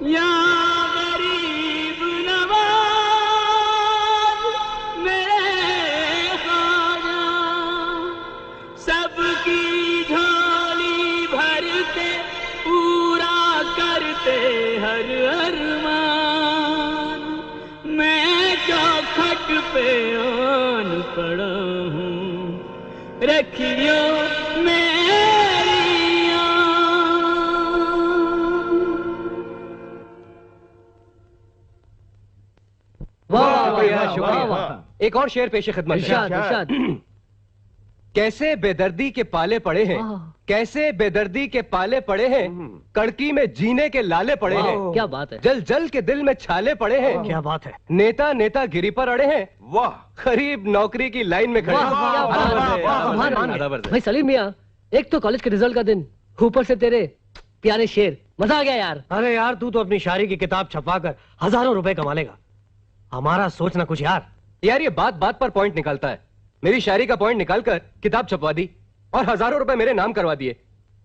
या गरीब नवाज मेरे ख्वाजा, सबकी झोली भरते पूरा करते हर अरमान। मैं चौखट पे आन पड़ा हूँ, रखियो एक और शेर पेशे खिदमत। इरशाद। कैसे बेदर्दी के पाले पड़े हैं, कैसे बेदर्दी के पाले पड़े हैं, कड़की में जीने के लाले पड़े हैं। क्या बात है। जल जल के दिल में छाले पड़े हैं। क्या बात है। नेता नेता गिरी पर अड़े हैं। वाह। गरीब नौकरी की लाइन में खड़े हैं। भाई सलीम मियां, एक तो कॉलेज के रिजल्ट का दिन, ऊपर से तेरे प्यारे शेर, मजा आ गया यार। अरे यार तू तो अपनी शायरी की किताब छपवाकर हजारों रुपए कमा लेगा, हमारा सोचना कुछ यार। यार ये बात बात पर पॉइंट निकालता है। मेरी शायरी का पॉइंट निकालकर किताब छपवा दी और हजारों रुपए मेरे नाम करवा दिए।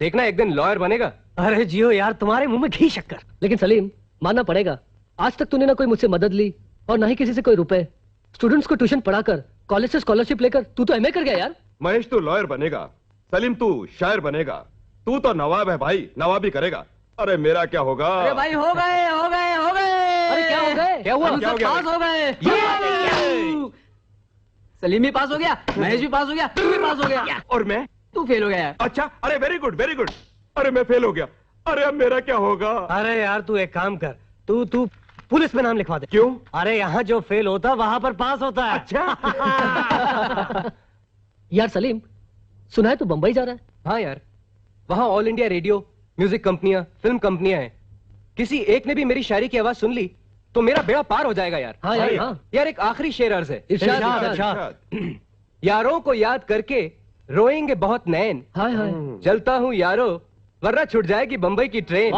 देखना एक दिन लॉयर बनेगा। अरे जियो यार, तुम्हारे मुंह में घी शक्कर। लेकिन सलीम मानना पड़ेगा, आज तक तूने ना कोई मुझसे मदद ली और ना ही किसी से कोई रुपए। स्टूडेंट्स को ट्यूशन पढ़ाकर, कॉलेज से स्कॉलरशिप लेकर तू तो एमए कर गया यार। महेश तू लॉयर बनेगा, सलीम तू शायर बनेगा, तू तो नवाब है भाई, नवाबी करेगा। अरे मेरा क्या होगा? अरे भाई हो गए हो गए हो गए। अरे क्या हो गए? क्या हुआ? पास हो गए। सलीम भी पास हो गया, महेश भी पास हो गया, तू भी पास हो गया और मैं? तू फेल हो गया। अच्छा, अरे वेरी गुड वेरी गुड। अरे मैं फेल हो गया, अरे अब मेरा क्या होगा? अरे यार तू एक काम कर, तू पुलिस में नाम लिखवा दे। क्यों? अरे यहाँ जो फेल होता वहां पर पास होता है। अच्छा। यार सलीम, सुना है तू बंबई जा रहा है? हाँ यार, वहाँ ऑल इंडिया रेडियो, म्यूजिक कंपनियां, फिल्म कंपनियां हैं। किसी एक ने भी मेरी शायरी की आवाज सुन ली तो मेरा बेड़ा पार हो जाएगा यार। हाँ यार, हाँ। यार एक आखिरी शेर अर्ज है। इरशाद। यारों को याद करके रोएंगे बहुत नैन। हाय हाय। जलता हूँ यारो, वरना छूट जाएगी बंबई की ट्रेन।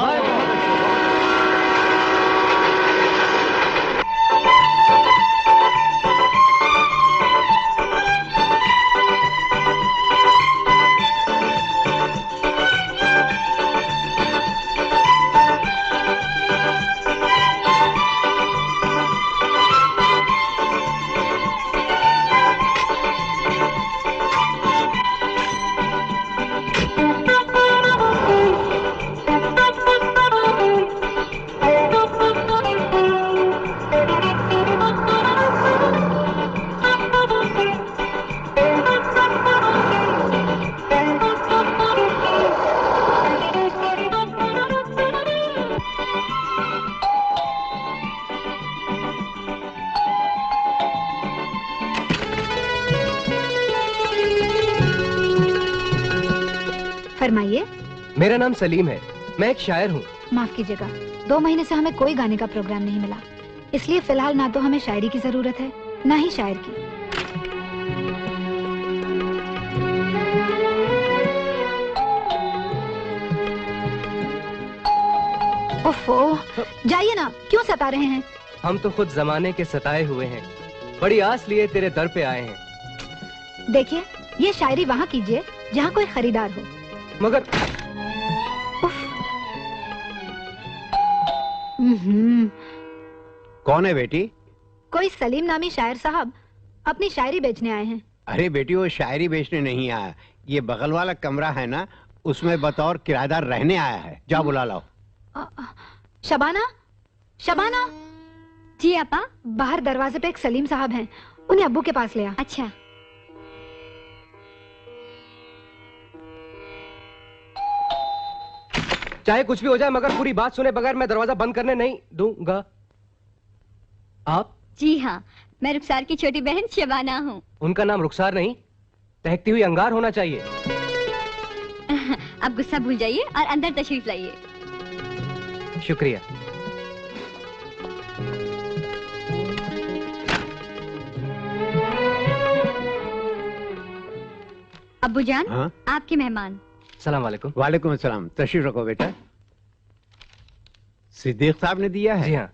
फरमाइए। मेरा नाम सलीम है, मैं एक शायर हूँ। माफ कीजिएगा, 2 महीने से हमें कोई गाने का प्रोग्राम नहीं मिला, इसलिए फिलहाल ना तो हमें शायरी की जरूरत है ना ही शायर की। ओफो, जाइए ना, क्यों सता रहे हैं? हम तो खुद जमाने के सताए हुए हैं, बड़ी आस लिए तेरे दर पे आए हैं। देखिए, ये शायरी वहाँ कीजिए जहाँ कोई खरीदार हो। मगर कौन है बेटी? कोई सलीम नामी शायर साहब अपनी शायरी बेचने आए हैं। अरे बेटी वो शायरी बेचने नहीं आया, ये बगल वाला कमरा है ना, उसमें बतौर किराएदार रहने आया है। जा बुला लाओ। शबाना, शबाना। जी आपा। बाहर दरवाजे पे एक सलीम साहब हैं, उन्हें अब्बू के पास ले आ। अच्छा। चाहे कुछ भी हो जाए मगर पूरी बात सुने बगैर मैं दरवाजा बंद करने नहीं दूंगा। आप? जी हाँ, मैं रुखसार की छोटी बहन शबाना हूँ। उनका नाम रुखसार नहीं, दहकती हुई अंगार होना चाहिए। अब गुस्सा भूल जाइए और अंदर तशरीफ लाइए। शुक्रिया। अब्बूजान, हाँ? आपके मेहमान। सलाम वालेकुम। वालेकुम अस्सलाम। तशरीफ रखो बेटा। सिद्दीक साहब ने दिया है? जी हाँ।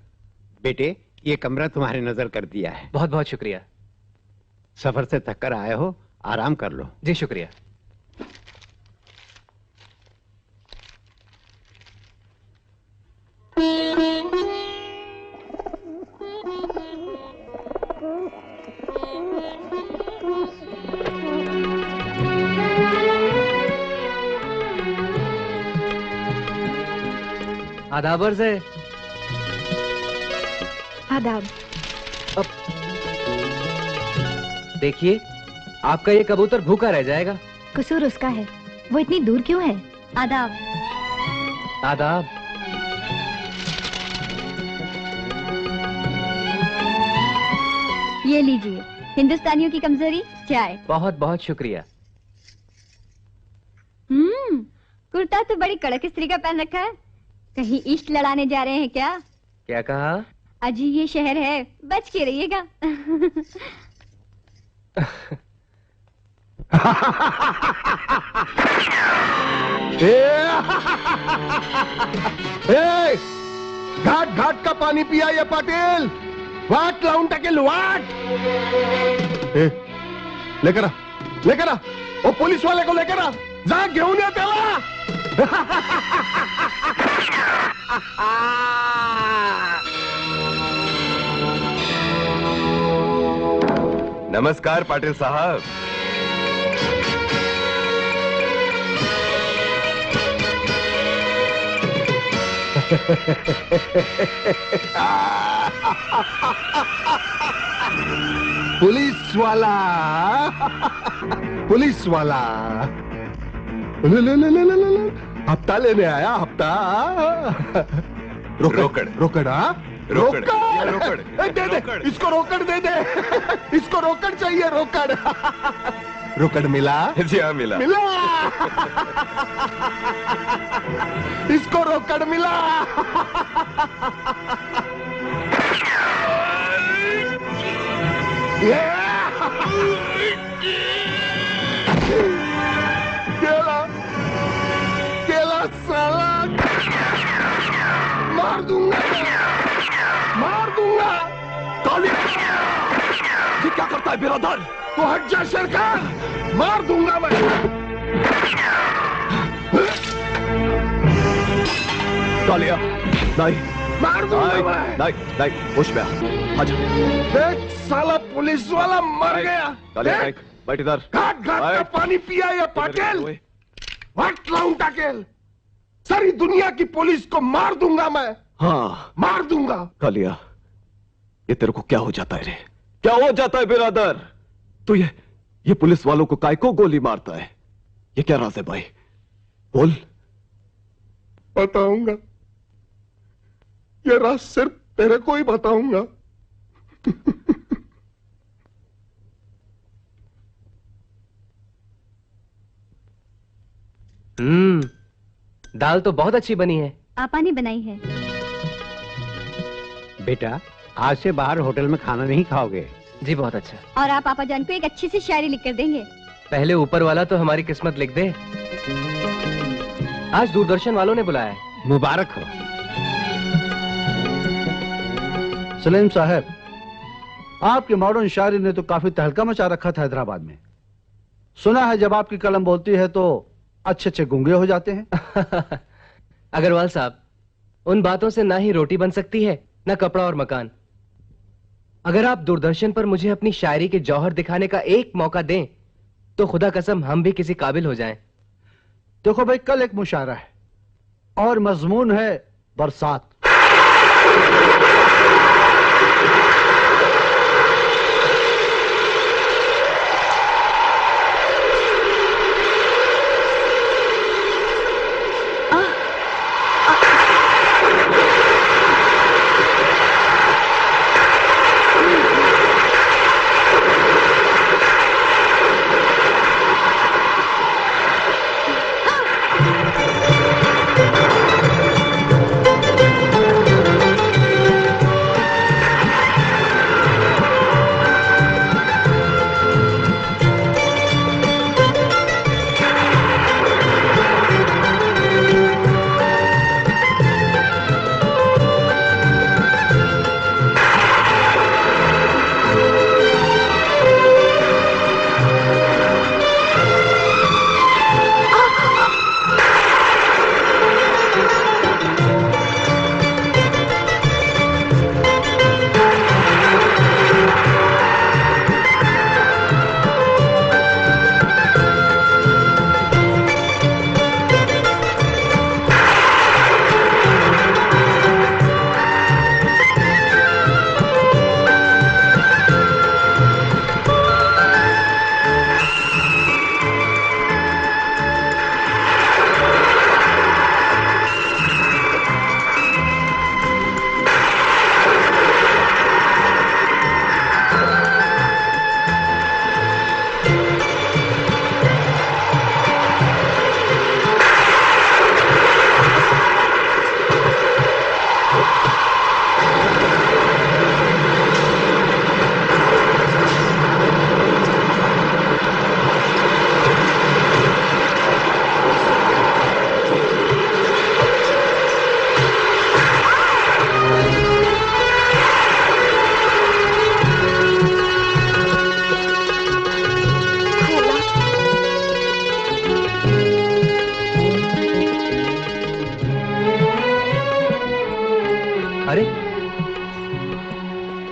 बेटे ये कमरा तुम्हारे नजर कर दिया है। बहुत बहुत शुक्रिया। सफर से थक कर आए हो, आराम कर लो। जी शुक्रिया। आदाबर से। आदाब। देखिए, आपका ये कबूतर भूखा रह जाएगा। कसूर उसका है, वो इतनी दूर क्यों है? आदाब। आदाब। ये लीजिए, हिंदुस्तानियों की कमजोरी चाय। बहुत बहुत शुक्रिया। कुर्ता तो बड़ी कड़क स्त्री का पहन रखा है। कहीं इश्क लड़ाने जा रहे हैं क्या? क्या कहा? अजी ये शहर है, बच के रहिएगा। घाट घाट का पानी पिया ये पाटिल। वाट लाऊं टकेल वाट। लेकर आ वो पुलिस वाले को लेकर आ। जा घेऊन या त्याला। नमस्कार पाटिल साहब। पुलिस वाला ले हफ्ता लेने आया। हफ्ता रोकड़ रोकड़ रोकड़ दे इसको रोकड़ दे इसको रोकड़ चाहिए। रोकड़ मिला? जी हाँ मिला। इसको रोकड़ मिला। केला साला मार दूंगा। ये क्या करता है बिरादर? तो हट जा शेरखान, मार दूंगा मैं। कालिया नहीं, मार दूंगा मैं। नहीं होश में आ जा। देख साला पुलिस वाला मर गया। कालिया बैठ इधर। घाट घाट का पानी पिया ये पाटिल। व्हाट लाऊं टाकेल? सारी दुनिया की पुलिस को मार दूंगा मैं। हाँ मार दूंगा। कालिया ये तेरे को क्या हो जाता है रे? क्या हो जाता है बिरादर? तो ये पुलिस वालों को काय को गोली मारता है? ये क्या राज है भाई? बोल। बताऊंगा, ये राज सिर्फ तेरे को ही बताऊंगा। दाल तो बहुत अच्छी बनी है। आपा ने बनाई है। बेटा आज से बाहर होटल में खाना नहीं खाओगे? जी बहुत अच्छा। और आप पापा जान को एक अच्छी सी शायरी लिख कर देंगे। पहले ऊपर वाला तो हमारी किस्मत लिख दे। आज दूरदर्शन वालों ने बुलाया है। मुबारक हो। सलीम साहब, आपकी मॉडर्न शायरी ने तो काफी तहलका मचा रखा था हैदराबाद में। सुना है जब आपकी कलम बोलती है तो अच्छे अच्छे गूंगे हो जाते हैं। अग्रवाल साहब, उन बातों से ना ही रोटी बन सकती है ना कपड़ा और मकान। अगर आप दूरदर्शन पर मुझे अपनी शायरी के जौहर दिखाने का एक मौका दें तो खुदा कसम हम भी किसी काबिल हो जाएं। देखो भाई, कल एक मुशायरा है और मजमून है बरसात।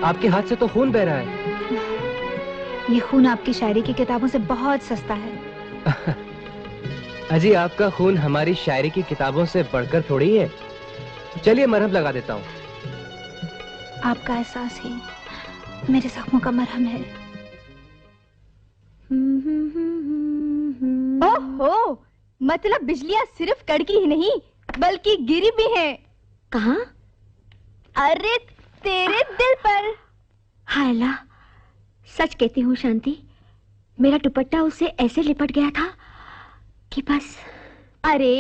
आपके हाथ से तो खून बह रहा है। ये खून आपकी शायरी की किताबों से बहुत सस्ता है। अजी, आपका खून हमारी शायरी की किताबों से बढ़कर थोड़ी है। चलिए मरहम लगा देता हूँ। आपका एहसास ही मेरे जख्मों का मरहम है। ओहो, मतलब बिजलियाँ सिर्फ कड़की ही नहीं बल्कि गिरी भी हैं। कहाँ? अरे तेरे दिल पर। हाय अल्लाह, सच कहती हूँ शांति, मेरा दुपट्टा उससे ऐसे लिपट गया था कि बस। अरे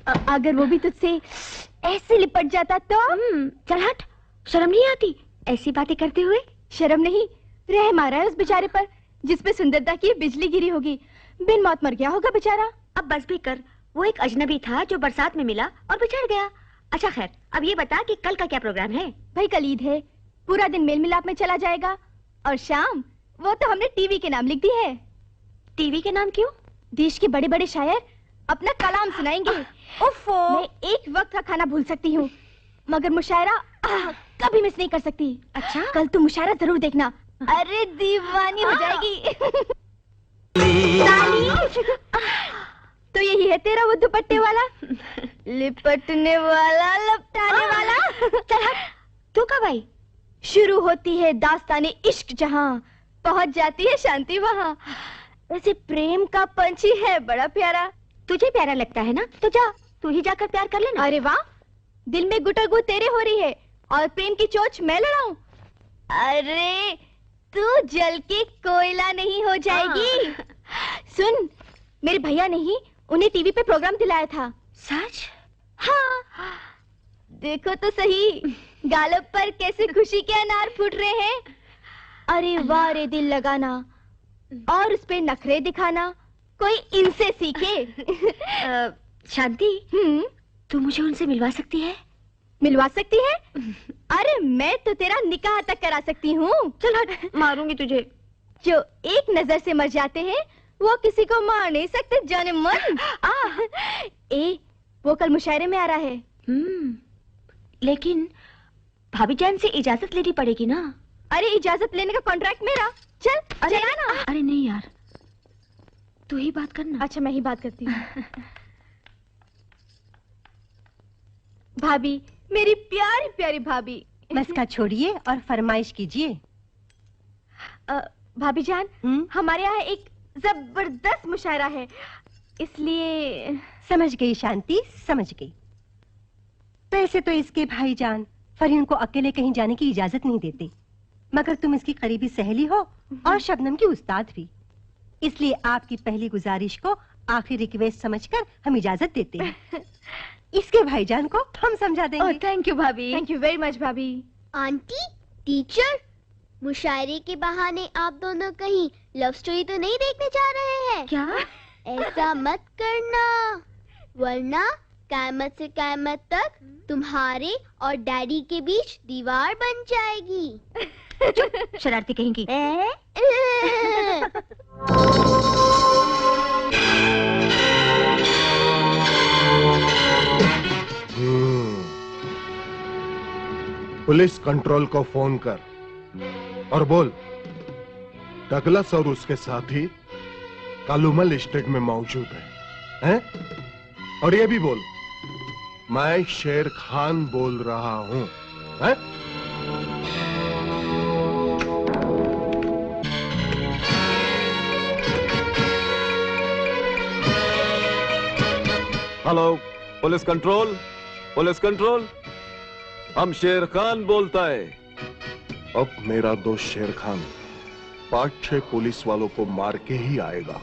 अगर वो भी तुझसे ऐसे लिपट जाता तो? चल हट, शर्म नहीं आती ऐसी बातें करते हुए? शर्म नहीं, रहम आ रहा है उस बेचारे पर जिसपे सुंदरता की बिजली गिरी होगी। बिन मौत मर गया होगा बेचारा। अब बस भी कर, वो एक अजनबी था जो बरसात में मिला और बिछड़ गया। अच्छा खैर, अब ये बता कि कल का क्या प्रोग्राम है? भाई कल ईद है, पूरा दिन मेल मिलाप में चला जाएगा और शाम वो तो हमने टीवी के नाम लिख दी है। टीवी के नाम क्यों? देश के बड़े बड़े शायर अपना कलाम सुनाएंगे। ओफो, मैं एक वक्त का खाना भूल सकती हूँ मगर मुशायरा कभी मिस नहीं कर सकती। अच्छा, कल तू मुशायरा जरूर देखना। अरे दीवानी हो जाएगी। तो यही है तेरा वो दुपट्टे वाला, लिपटने वाला, लपटाने वाला। चल तू कब आई? शुरू होती है दास्ताने इश्क जहाँ, पहुंच जाती है शांति वहाँ। वैसे प्रेम का पंछी है बड़ा प्यारा। तुझे प्यारा लगता है ना, तो जा तू ही जाकर प्यार कर लेना। अरे वाह, दिल में गुटरगु तेरे हो रही है और प्रेम की चोच मैं लड़ाऊं। अरे तू जल के कोयला नहीं हो जाएगी। सुन, मेरे भैया ने ही उन्हें टीवी पे प्रोग्राम दिलाया था। सच? हाँ, देखो तो सही, गालों पर कैसे खुशी के अनार फूट रहे हैं। अरे वाह रे दिल लगाना और उस पे नखरे दिखाना, कोई इनसे सीखे। शांति, तू मुझे उनसे मिलवा सकती है? मिलवा सकती है? अरे मैं तो तेरा निकाह तक करा सकती हूँ। चल हट, मारूंगी तुझे। जो एक नजर से मर जाते हैं वो किसी को मार नहीं सकते जाने मन। वो कल मुशायरे में आ रहा है। लेकिन भाभी जान से इजाजत लेनी पड़ेगी ना। अरे इजाजत लेने का कॉन्ट्रैक्ट मेरा। चल चला ना। अरे नहीं यार, तू ही बात करना। अच्छा मैं ही बात करती हूँ। भाभी, मेरी प्यारी प्यारी भाभी। मस्का छोड़िए और फरमाइश कीजिए। भाभी जान, हमारे यहाँ एक जबरदस्त मुशायरा है, इसलिए। समझ गई शांति, समझ गई। वैसे तो इसके भाईजान फरीन को अकेले कहीं जाने की इजाजत नहीं देते, मगर तुम इसकी करीबी सहेली हो और शबनम की उस्ताद भी, इसलिए आपकी पहली गुजारिश को आखिरी रिक्वेस्ट समझकर हम इजाजत देते हैं। इसके भाईजान को हम समझा देंगे। थैंक यू भाभी। थैंक यू वेरी मच भाभी। आंटी, टीचर, मुशायरे के बहाने आप दोनों कहीं लव स्टोरी तो नहीं देखने जा रहे हैं? क्या? ऐसा मत करना, वरना क़यामत से क़यामत तक तुम्हारे और डैडी के बीच दीवार बन जाएगी। चुप, शरारती कहेंगी। पुलिस कंट्रोल को फोन कर और बोल डगलस और उसके साथी कालूमल एस्टेट में मौजूद हैं? और ये भी बोल मैं शेर खान बोल रहा हूं। हैं? Hello police control, police control, हम शेर खान बोलता है। अब मेरा दोस्त शेर खान 5-6 पुलिस वालों को मार के ही आएगा।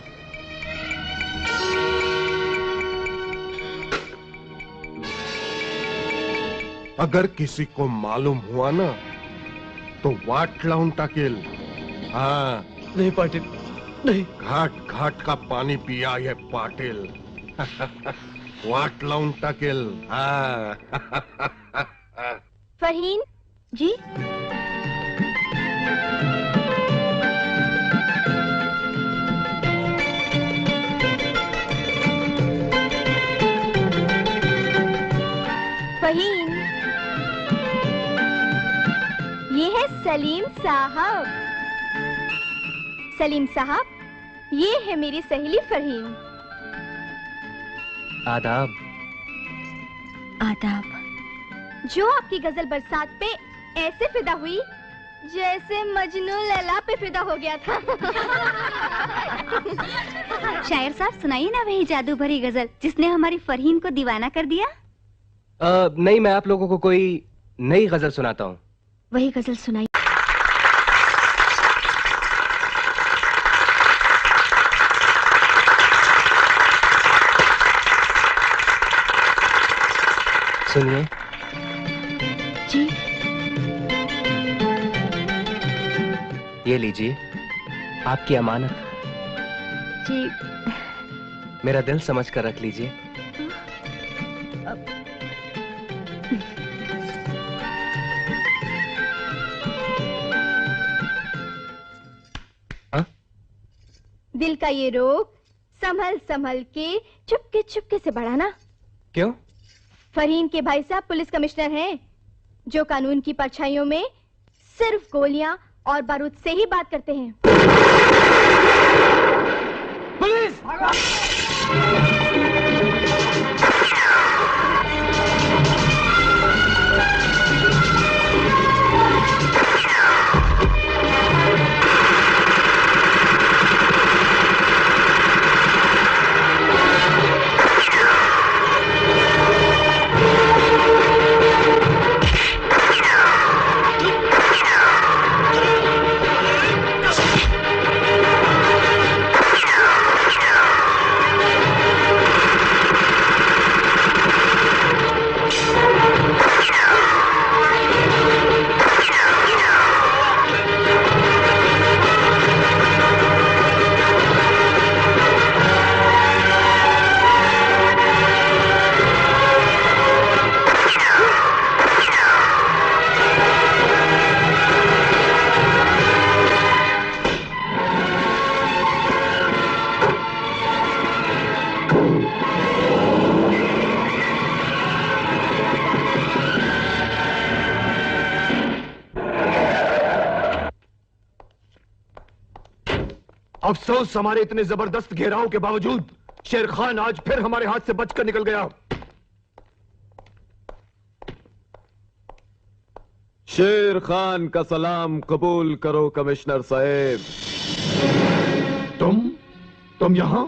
अगर किसी को मालूम हुआ ना तो वाट लाऊं टाकिल। हाँ नहीं पाटिल, नहीं। घाट घाट का पानी पिया ये पाटिल। वाट लाऊं टाकिल। हाँ। फरहीन जी, फहीम, ये है सलीम साहब। सलीम साहब, ये है मेरी सहेली फरहीन। आदाब। आदाब। जो आपकी गजल बरसात पे ऐसे फिदा हुई जैसे मजनू लैला पे फिदा हो गया था। शायर साहब, सुनाइए ना वही जादू भरी गजल जिसने हमारी फरहीन को दीवाना कर दिया। नहीं, मैं आप लोगों को कोई नई गजल सुनाता हूँ। वही गजल सुनाइए। सुनिए। जी। ये लीजिए आपकी अमानत। जी। मेरा दिल समझ कर रख लीजिए। दिल का ये रोग संभल संभल के चुपके से बढ़ाना। क्यों? फरहीन के भाई साहब पुलिस कमिश्नर हैं, जो कानून की परछाइयों में सिर्फ गोलियां और बारूद से ही बात करते हैं। पुलिस! अफसोस, हमारे इतने जबरदस्त घेराव के बावजूद शेर खान आज फिर हमारे हाथ से बचकर निकल गया। शेर खान का सलाम कबूल करो कमिश्नर साहब। तुम यहां?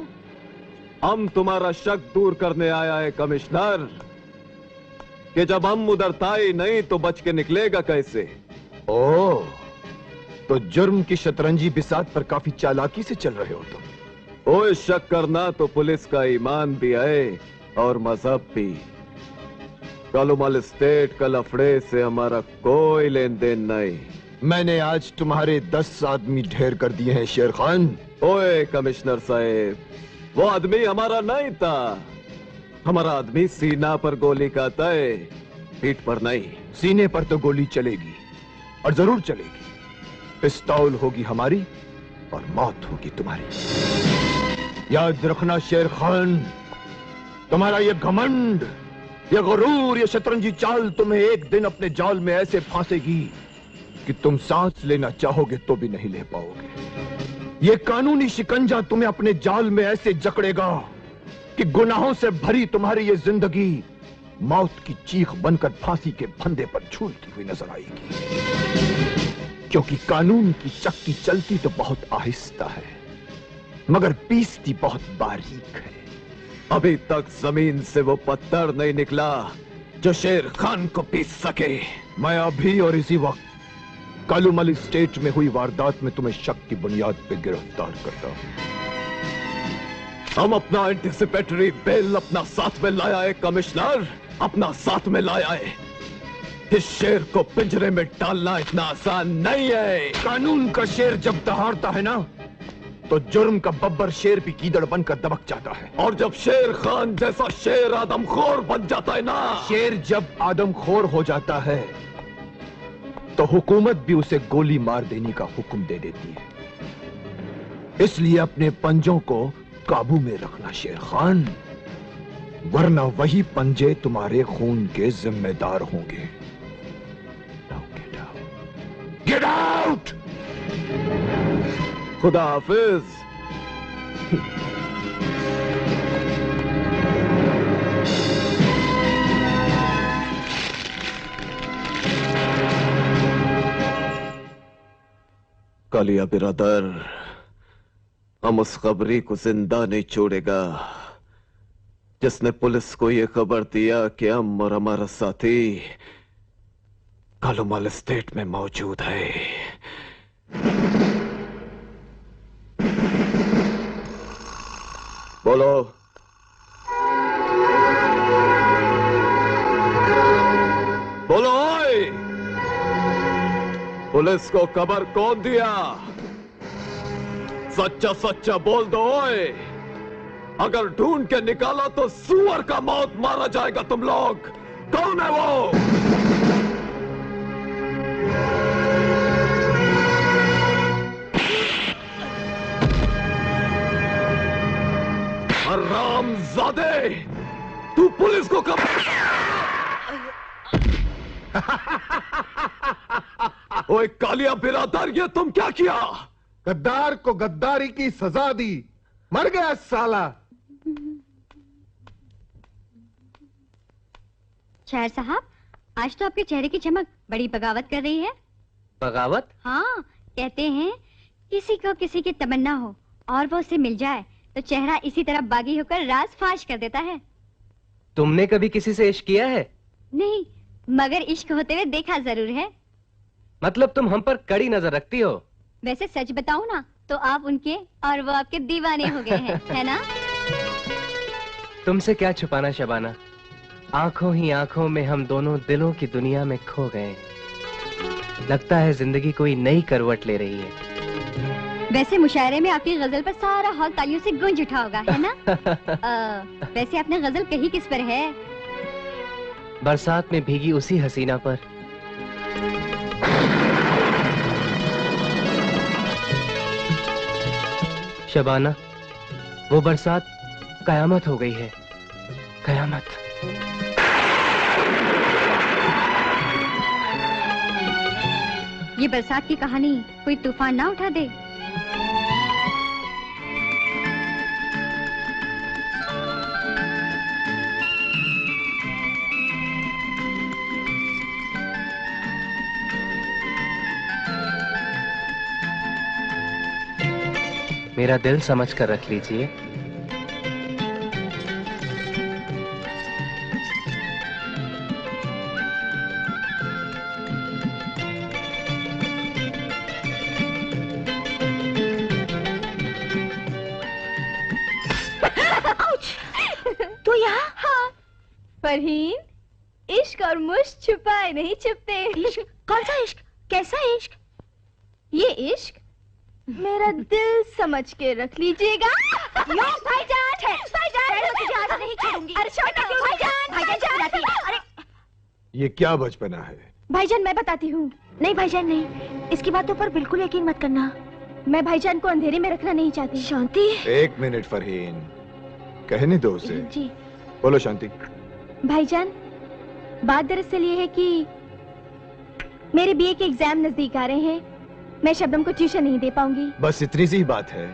हम तुम्हारा शक दूर करने आया है कमिश्नर, कि जब हम उधर ताई नहीं तो बच के निकलेगा कैसे? ओह, तो जुर्म की शतरंजी बिसात पर काफी चालाकी से चल रहे हो तुम। ओए, शक करना तो पुलिस का ईमान भी है और मजहब भी। कालूमल स्टेट का लफड़े से हमारा कोई लेन देन नहीं। मैंने आज तुम्हारे 10 आदमी ढेर कर दिए हैं शेर खान। ओए कमिश्नर साहब, वो आदमी हमारा नहीं था। हमारा आदमी सीना पर गोली खाता है, पीठ पर नहीं। सीने पर तो गोली चलेगी और जरूर चलेगी। पिस्तौल होगी हमारी और मौत होगी तुम्हारी। याद रखना शेर खान, तुम्हारा ये घमंड, ये गुरूर, ये शतरंजी चाल तुम्हें एक दिन अपने जाल में ऐसे फांसेगी कि तुम सांस लेना चाहोगे तो भी नहीं ले पाओगे। ये कानूनी शिकंजा तुम्हें अपने जाल में ऐसे जकड़ेगा कि गुनाहों से भरी तुम्हारी ये जिंदगी मौत की चीख बनकर फांसी के फंदे पर झूलती हुई नजर आएगी। क्योंकि कानून की चक्की चलती तो बहुत आहिस्ता है, मगर पीसती बहुत बारीक है। अभी तक जमीन से वो पत्थर नहीं निकला जो शेर खान को पीस सके। मैं अभी और इसी वक्त कालूमल स्टेट में हुई वारदात में तुम्हें शक की बुनियाद पर गिरफ्तार करता हूं। हम अपना एंटिसिपेटरी बेल अपना साथ में लाया है कमिश्नर, अपना साथ में लाया है। इस शेर को पिंजरे में डालना इतना आसान नहीं है। कानून का शेर जब दहाड़ता है ना, तो जुर्म का बब्बर शेर भी कीदड़ बनकर दबक जाता है। और जब शेर खान जैसा शेर आदमखोर बन जाता है ना, शेर जब आदमखोर हो जाता है तो हुकूमत भी उसे गोली मार देने का हुक्म दे देती है। इसलिए अपने पंजों को काबू में रखना शेर खान, वरना वही पंजे तुम्हारे खून के जिम्मेदार होंगे। Get out. खुदा हाफिज। कालिया बिरादर, हम उस खबरी को जिंदा नहीं छोड़ेगा जिसने पुलिस को यह खबर दिया कि हम और हमारा साथी कालूमल स्टेट में मौजूद है। बोलो। बोलो ओए, पुलिस को खबर कौन दिया? सच्चा सच्चा बोल दो ओए। अगर ढूंढ के निकाला तो सुअर का मौत मारा जाएगा तुम लोग। कौन है वो? हरामजादे, तू पुलिस को कब ओए कालिया बिरादर, ये तुम क्या किया? गद्दार को गद्दारी की सजा दी, मर गया साला। शायर साहब, आज तो आपके चेहरे की चमक बड़ी बगावत कर रही है। बगावत? हाँ, कहते हैं किसी को किसी की तमन्ना हो और वो उसे मिल जाए तो चेहरा इसी तरह बागी होकर राज फाश कर देता है। तुमने कभी किसी से इश्क किया है? नहीं, मगर इश्क होते हुए देखा जरूर है। मतलब तुम हम पर कड़ी नजर रखती हो। वैसे सच बताऊं ना तो आप उनके और वो आपके दीवाने हो गए हैं, है ना? तुमसे क्या छुपाना शबाना, आंखों ही आंखों में हम दोनों दिलों की दुनिया में खो गए। लगता है जिंदगी कोई नई करवट ले रही है। वैसे मुशायरे में आपकी गजल पर सारा हॉल तालियों से गूंज उठा होगा, है ना? वैसे आपने गजल कही किस पर है? बरसात में भीगी उसी हसीना पर। शबाना, वो बरसात कयामत हो गई है, कयामत। ये बरसात की कहानी कोई तूफान ना उठा दे। मेरा दिल समझ कर रख लीजिए। तू यहाँ? हाँ। फरहीन, इश्क और मुश्क छुपाए नहीं छुपते। इश्क? कौन सा इश्क? कैसा इश्क? ये इश्क मेरा दिल समझ के रख लीजिएगा। भाईजान, भाईजान, नहीं छोड़ूंगी। अरे अरे ये क्या बचपना है? भाईजान मैं बताती हूँ। नहीं भाईजान नहीं, इसकी बातों पर बिल्कुल यकीन मत करना। मैं भाईजान को अंधेरे में रखना नहीं चाहती। शांति, एक मिनट फरहीन, कहने दो उसे। जी बोलो शांति। भाईजान, बात दरअसल ये है कि मेरे बीए के एग्जाम नजदीक आ रहे हैं। मैं शबनम को ट्यूशन नहीं दे पाऊंगी। बस इतनी सी ही बात है?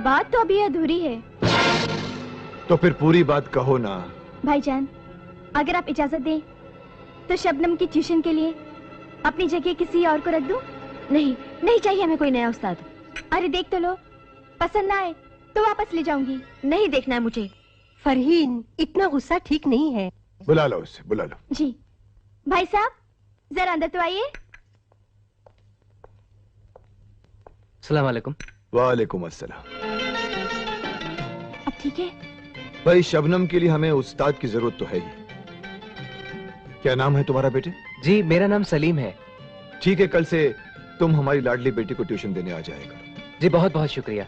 बात तो अभी अधूरी है। तो फिर पूरी बात कहो ना। भाईजान, अगर आप इजाजत दें तो शबनम की ट्यूशन के लिए अपनी जगह किसी और को रख दूं? नहीं, नहीं चाहिए हमें कोई नया उस्ताद। अरे देख तो लो, पसंद ना आए तो वापस ले जाऊंगी। नहीं देखना है मुझे। फरहीन, इतना गुस्सा ठीक नहीं है। बुला लो उसे, बुला लो। जी भाई साहब, जरा अंदर तो आइए। अस्सलाम वालेकुम। वालेकुम अस्सलाम। अब ठीक है? भाई शबनम के लिए हमें उस्ताद की जरूरत तो है ही। क्या नाम है तुम्हारा बेटे? जी मेरा नाम सलीम है। ठीक है, कल से तुम हमारी लाडली बेटी को ट्यूशन देने आ जाएगा। जी बहुत बहुत शुक्रिया।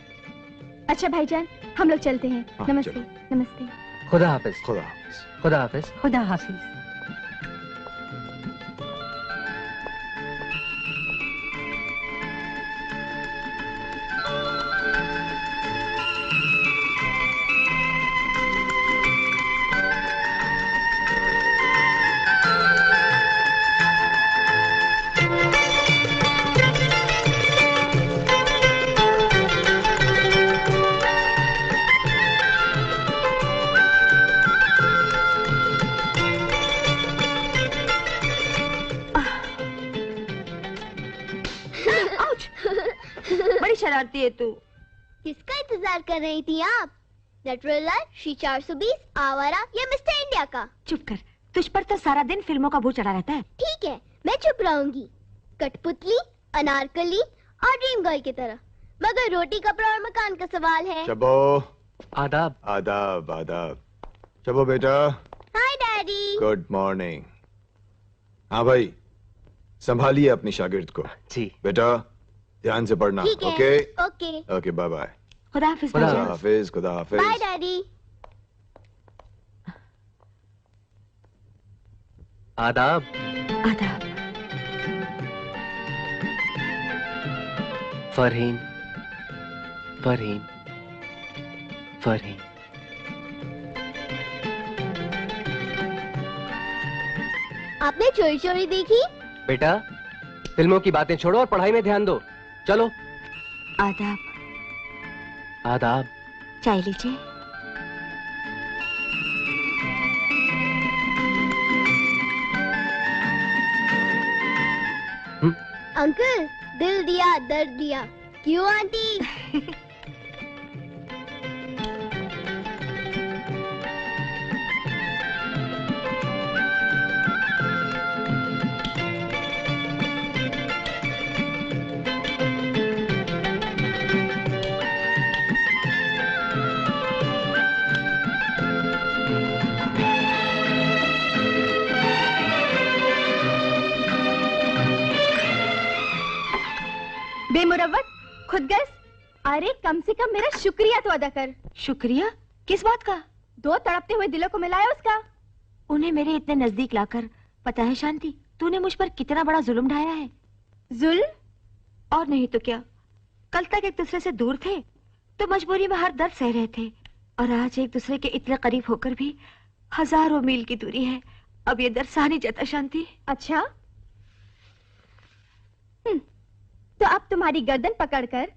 अच्छा भाईजान, हम लोग चलते हैं। हाँ, नमस्ते। चलो। नमस्ते। खुदा हाफिज। खुदा हाफिज। खुदा हाफिज। खुदा हाफिज। शरारती है तू। किसका इंतजार कर रही थी आप? नटवरलाल, श्री 420, आवारा या मिस्टर इंडिया का? चुप कर, तुझ पर तो सारा दिन फिल्मों का भूत चढ़ा रहता है। ठीक है, मैं चुप रहूंगी। कठपुतली, अनारकली और ड्रीम गर्ल की तरह। मगर रोटी, कपड़ा और मकान का सवाल है। शबो। आदाब। आदाब आदाब। शबो बेटा। हाय डैडी। Good morning. हाँ भाई, संभालिए अपनी शागिर्द को। जी बेटा, ध्यान से पढ़ना। ठीक है। Okay okay. Okay, bye bye. खुदा हाफिज। खुदा हाफिज। खुदा हाफिज। Bye daddy. आदाब। आदाब। फरहीन, फरहीन, फरहीन। आपने चोरी चोरी देखी? बेटा, फिल्मों की बातें छोड़ो और पढ़ाई में ध्यान दो। चलो। आदाब। आदाब। चाय लीजिए। अंकल, दिल दिया दर्द दिया। क्यों आंटी? बेमुरव्वत, खुदगर्ज। अरे कम से कम मेरा शुक्रिया तो अदा कर। शुक्रिया? किस बात का? दो तड़पते हुए दिलों को मिलाया उसका। उन्हें मेरे इतने नजदीक लाकर, पता है शांति, तूने मुझ पर कितना बड़ा जुल्म ढाया है। जुल्म? और नहीं तो क्या। कल तक एक दूसरे से दूर थे तो मजबूरी में हर दर्द सह रहे थे, और आज एक दूसरे के इतने करीब होकर भी हजारों मील की दूरी है। अब ये दर्द सहा नहीं जाता शांति। अच्छा, तो अब तुम्हारी गर्दन पकड़कर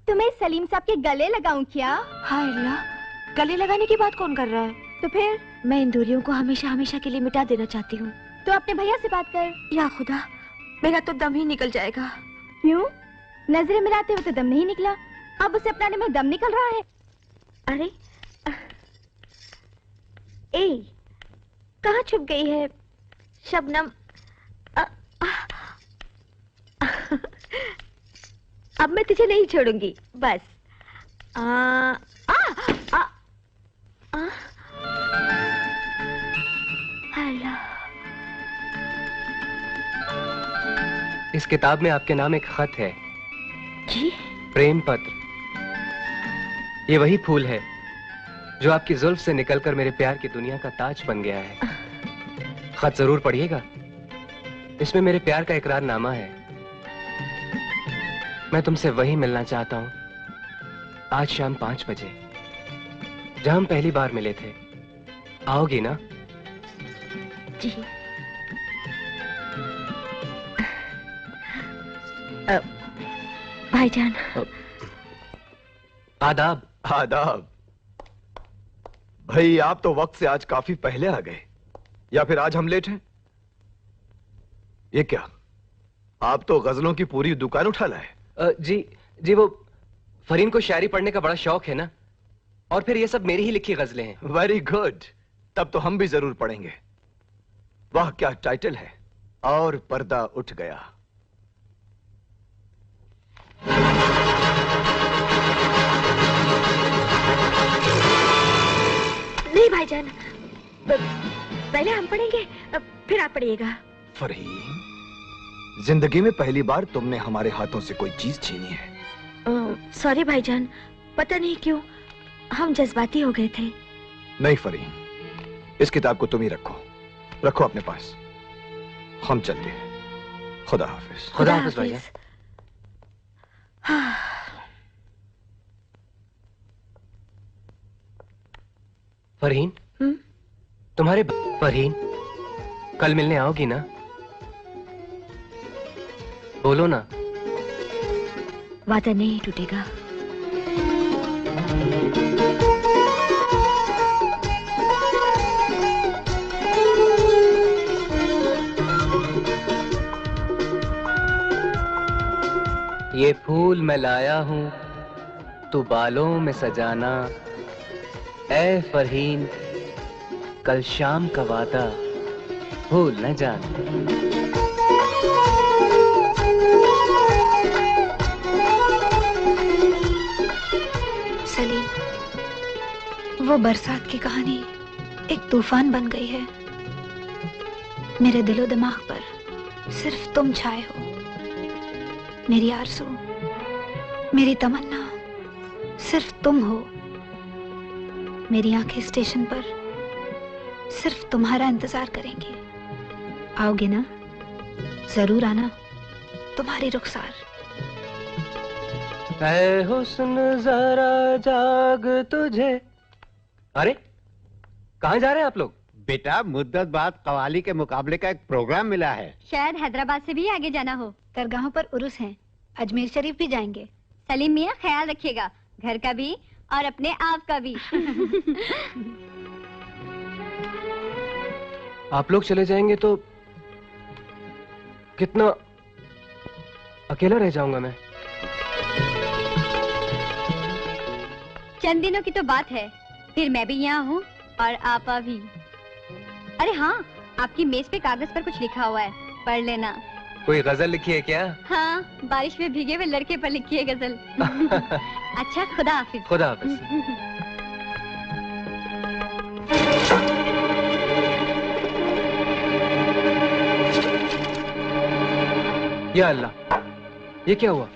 तुम्हें सलीम साहब के गले लगाऊं क्या? हाय अल्लाह, गले लगाने की बात कौन कर रहा है? तो फिर? मैं इन दूरियों को हमेशा हमेशा के लिए मिटा देना चाहती हूँ। तो अपने भैया से बात कर। या खुदा, मेरा तो दम ही निकल जाएगा। क्यों? नजरें मिलाते हुए तो दम नहीं निकला, अब उसे अपनाने में दम निकल रहा है। अरे ए, कहाँ छुप गई है शबनम? अब मैं तुझे नहीं छोड़ूंगी, बस। इस किताब में आपके नाम एक खत है। जी? प्रेम पत्र। ये वही फूल है जो आपकी जुल्फ से निकलकर मेरे प्यार की दुनिया का ताज बन गया है। खत जरूर पढ़िएगा, इसमें मेरे प्यार का इकरारनामा है। मैं तुमसे वही मिलना चाहता हूं, आज शाम 5 बजे, जहां हम पहली बार मिले थे। आओगी ना? जी। भाईजान। आदाब। आदाब। भाई, आप तो वक्त से आज काफी पहले आ गए, या फिर आज हम लेट हैं? ये क्या, आप तो गजलों की पूरी दुकान उठा लाए। जी, वो फरीन को शायरी पढ़ने का बड़ा शौक है ना, और फिर ये सब मेरी ही लिखी गजलें हैं। वेरी गुड, तब तो हम भी जरूर पढ़ेंगे। वाह, क्या टाइटल है, और पर्दा उठ गया। नहीं भाईजान, पहले हम पढ़ेंगे, फिर आप पढ़िएगा। फरहीन, जिंदगी में पहली बार तुमने हमारे हाथों से कोई चीज छीनी है। सॉरी भाईजान, पता नहीं क्यों हम जज्बाती हो गए थे। नहीं फरहीन, इस किताब को तुम ही रखो, रखो अपने पास। हम चलते हैं। खुदा हाफिज। खुदा हाफिज भाईजान। फरहीन, तुम्हारे फरहीन, कल मिलने आओगी ना? बोलो ना। वादा नहीं टूटेगा। ये फूल मैं लाया हूं तू बालों में सजाना, ऐ फरहीन कल शाम का वादा भूल न जाना। सलीम, वो बरसात की कहानी एक तूफान बन गई है। मेरे दिलो दिमाग पर सिर्फ तुम छाए हो। मेरी आरज़ू, मेरी तमन्ना सिर्फ तुम हो। मेरी आंखें स्टेशन पर सिर्फ तुम्हारा इंतजार करेंगी। आओगे ना? जरूर आना, तुम्हारी रुखसार। ऐ हुस्न जरा जाग तुझे। अरे कहाँ जा रहे हैं आप लोग? बेटा मुद्दत बाद कवाली के मुकाबले का एक प्रोग्राम मिला है। शायद हैदराबाद से भी आगे जाना हो। दरगाहों पर उर्स हैं, अजमेर शरीफ भी जाएंगे। सलीम मियाँ ख्याल रखिएगा, घर का भी और अपने आप का भी। आप लोग चले जाएंगे तो कितना अकेला रह जाऊंगा मैं। चंद दिनों की तो बात है, फिर मैं भी यहाँ हूँ और आपा भी। अरे हाँ, आपकी मेज पे कागज पर कुछ लिखा हुआ है, पढ़ लेना। कोई गजल लिखी है क्या? हाँ, बारिश में भीगे हुए लड़के पर लिखी है गजल। अच्छा, खुदा हाफिज। खुदा हाफिज। या अल्लाह, ये क्या हुआ?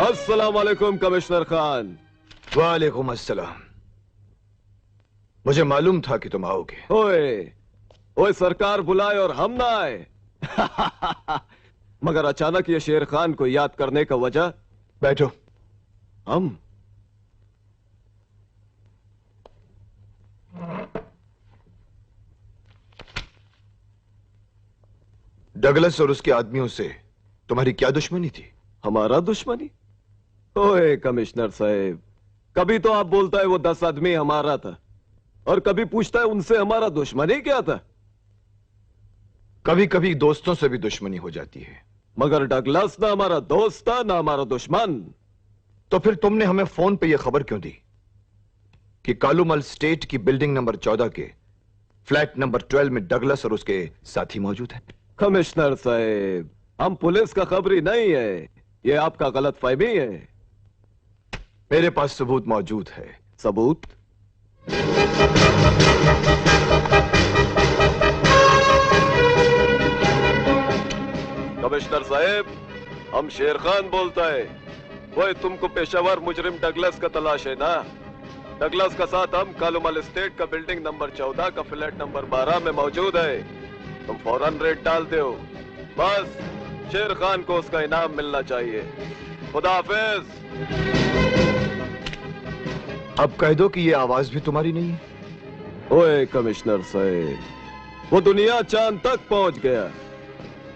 अस्सलाम वालेकुम कमिश्नर खान। वालेकुम अस्सलाम। मुझे मालूम था कि तुम आओगे। ओए ओए, सरकार बुलाए और हम ना आए। मगर अचानक ये शेर खान को याद करने का वजह? बैठो। हम डगलस और उसके आदमियों से तुम्हारी क्या दुश्मनी थी? हमारा दुश्मनी? ओए कमिश्नर साहब, कभी तो आप बोलता है वो 10 आदमी हमारा था, और कभी पूछता है उनसे हमारा दुश्मनी क्या था। कभी कभी दोस्तों से भी दुश्मनी हो जाती है। मगर डगलस ना हमारा दोस्त था ना हमारा दुश्मन। तो फिर तुमने हमें फोन पे यह खबर क्यों दी कि कालूमल स्टेट की बिल्डिंग नंबर 14 के फ्लैट नंबर 12 में डगलस और उसके साथी मौजूद हैं? कमिश्नर साहब, हम पुलिस का खबरी नहीं है, ये आपका गलत फहमी है। मेरे पास सबूत मौजूद है। सबूत? कमिश्नर साहब, हम शेर खान बोलता है। वो तुमको पेशावर मुजरिम डगलस का तलाश है ना? डगलस का साथ हम कालूमल स्टेट का बिल्डिंग नंबर 14 का फ्लैट नंबर 12 में मौजूद है। तुम फौरन रेड डाल दो, बस शेर खान को उसका इनाम मिलना चाहिए। खुदा हाफिज। अब कह दो कि ये आवाज भी तुम्हारी नहीं है। ओए कमिश्नर साहब, वो दुनिया चांद तक पहुंच गया,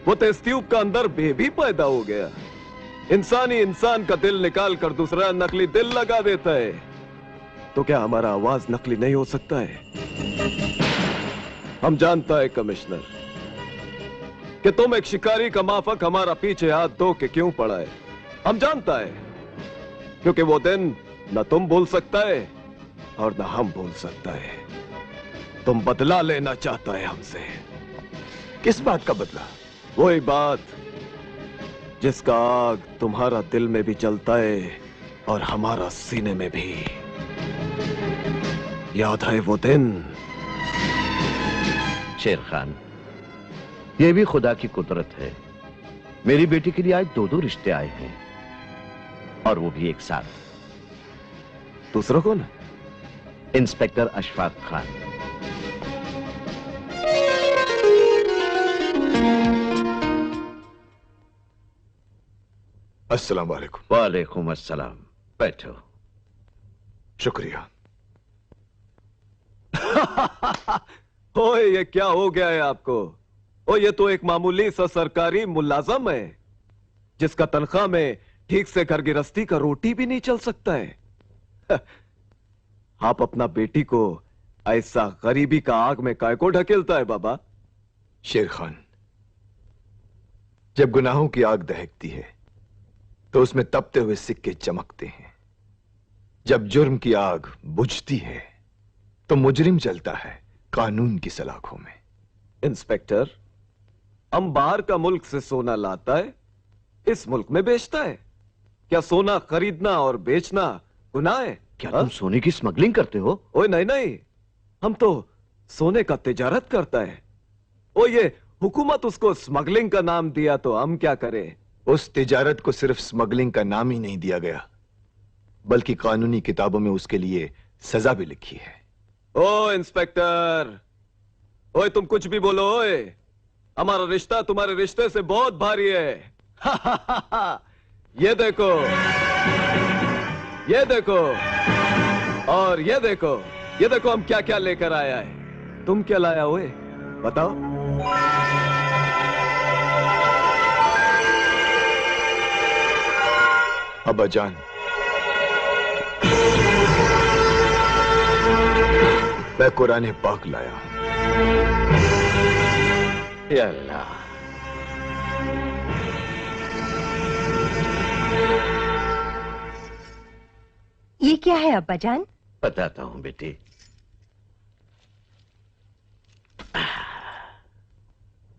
वो टेस्ट ट्यूब का अंदर बेबी पैदा हो गया। इंसान ही इंसान का दिल निकाल कर दूसरा नकली दिल लगा देता है, तो क्या हमारा आवाज नकली नहीं हो सकता है? हम जानता है कमिश्नर कि तुम एक शिकारी का माफक हमारा पीछे हाथ धो के क्यों पड़ा है। हम जानता है, क्योंकि वो दिन न तुम बोल सकता है और न हम बोल सकता है। तुम बदला लेना चाहता है हमसे। किस बात का बदला? वही बात जिसका आग तुम्हारा दिल में भी जलता है और हमारा सीने में भी। याद है वो दिन? शेर खान, ये भी खुदा की कुदरत है, मेरी बेटी के लिए आज 2 रिश्ते आए हैं, और वो भी एक साथ। दूसरा कौन? इंस्पेक्टर अशफाक खान। अस्सलाम वालेकुम। वालेकुम अस्सलाम। बैठो। शुक्रिया। ओए ये क्या हो गया है आपको? ओ ये तो एक मामूली सा सरकारी मुलाजम है जिसका तनख्वाह में ठीक से घर गृहस्थी का रोटी भी नहीं चल सकता है। आप अपना बेटी को ऐसा गरीबी का आग में काय को ढकेलता है बाबा? शेर खान, जब गुनाहों की आग दहकती है तो उसमें तपते हुए सिक्के चमकते हैं। जब जुर्म की आग बुझती है तो मुजरिम जलता है कानून की सलाखों में। इंस्पेक्टर, हम बाहर का मुल्क से सोना लाता है, इस मुल्क में बेचता है। क्या सोना खरीदना और बेचना गुनाह है? क्या तुम सोने की स्मगलिंग करते हो? ओए नहीं नहीं, हम तो सोने का तिजारत करता है। ओ ये हुकूमत उसको स्मगलिंग का नाम दिया तो हम क्या करें? उस तिजारत को सिर्फ स्मगलिंग का नाम ही नहीं दिया गया, बल्कि कानूनी किताबों में उसके लिए सजा भी लिखी है। ओ इंस्पेक्टर, ओए तुम कुछ भी बोलो ओए, हमारा रिश्ता तुम्हारे रिश्ते से बहुत भारी है। ये देखो, ये देखो, और ये देखो, ये देखो हम क्या क्या लेकर आया है। तुम क्या लाया ओए, बताओ? अब्बाजान, मैं कुरान पाक लाया हूं। या अल्लाह, ये क्या है अब्बाजान? बताता हूं बेटी।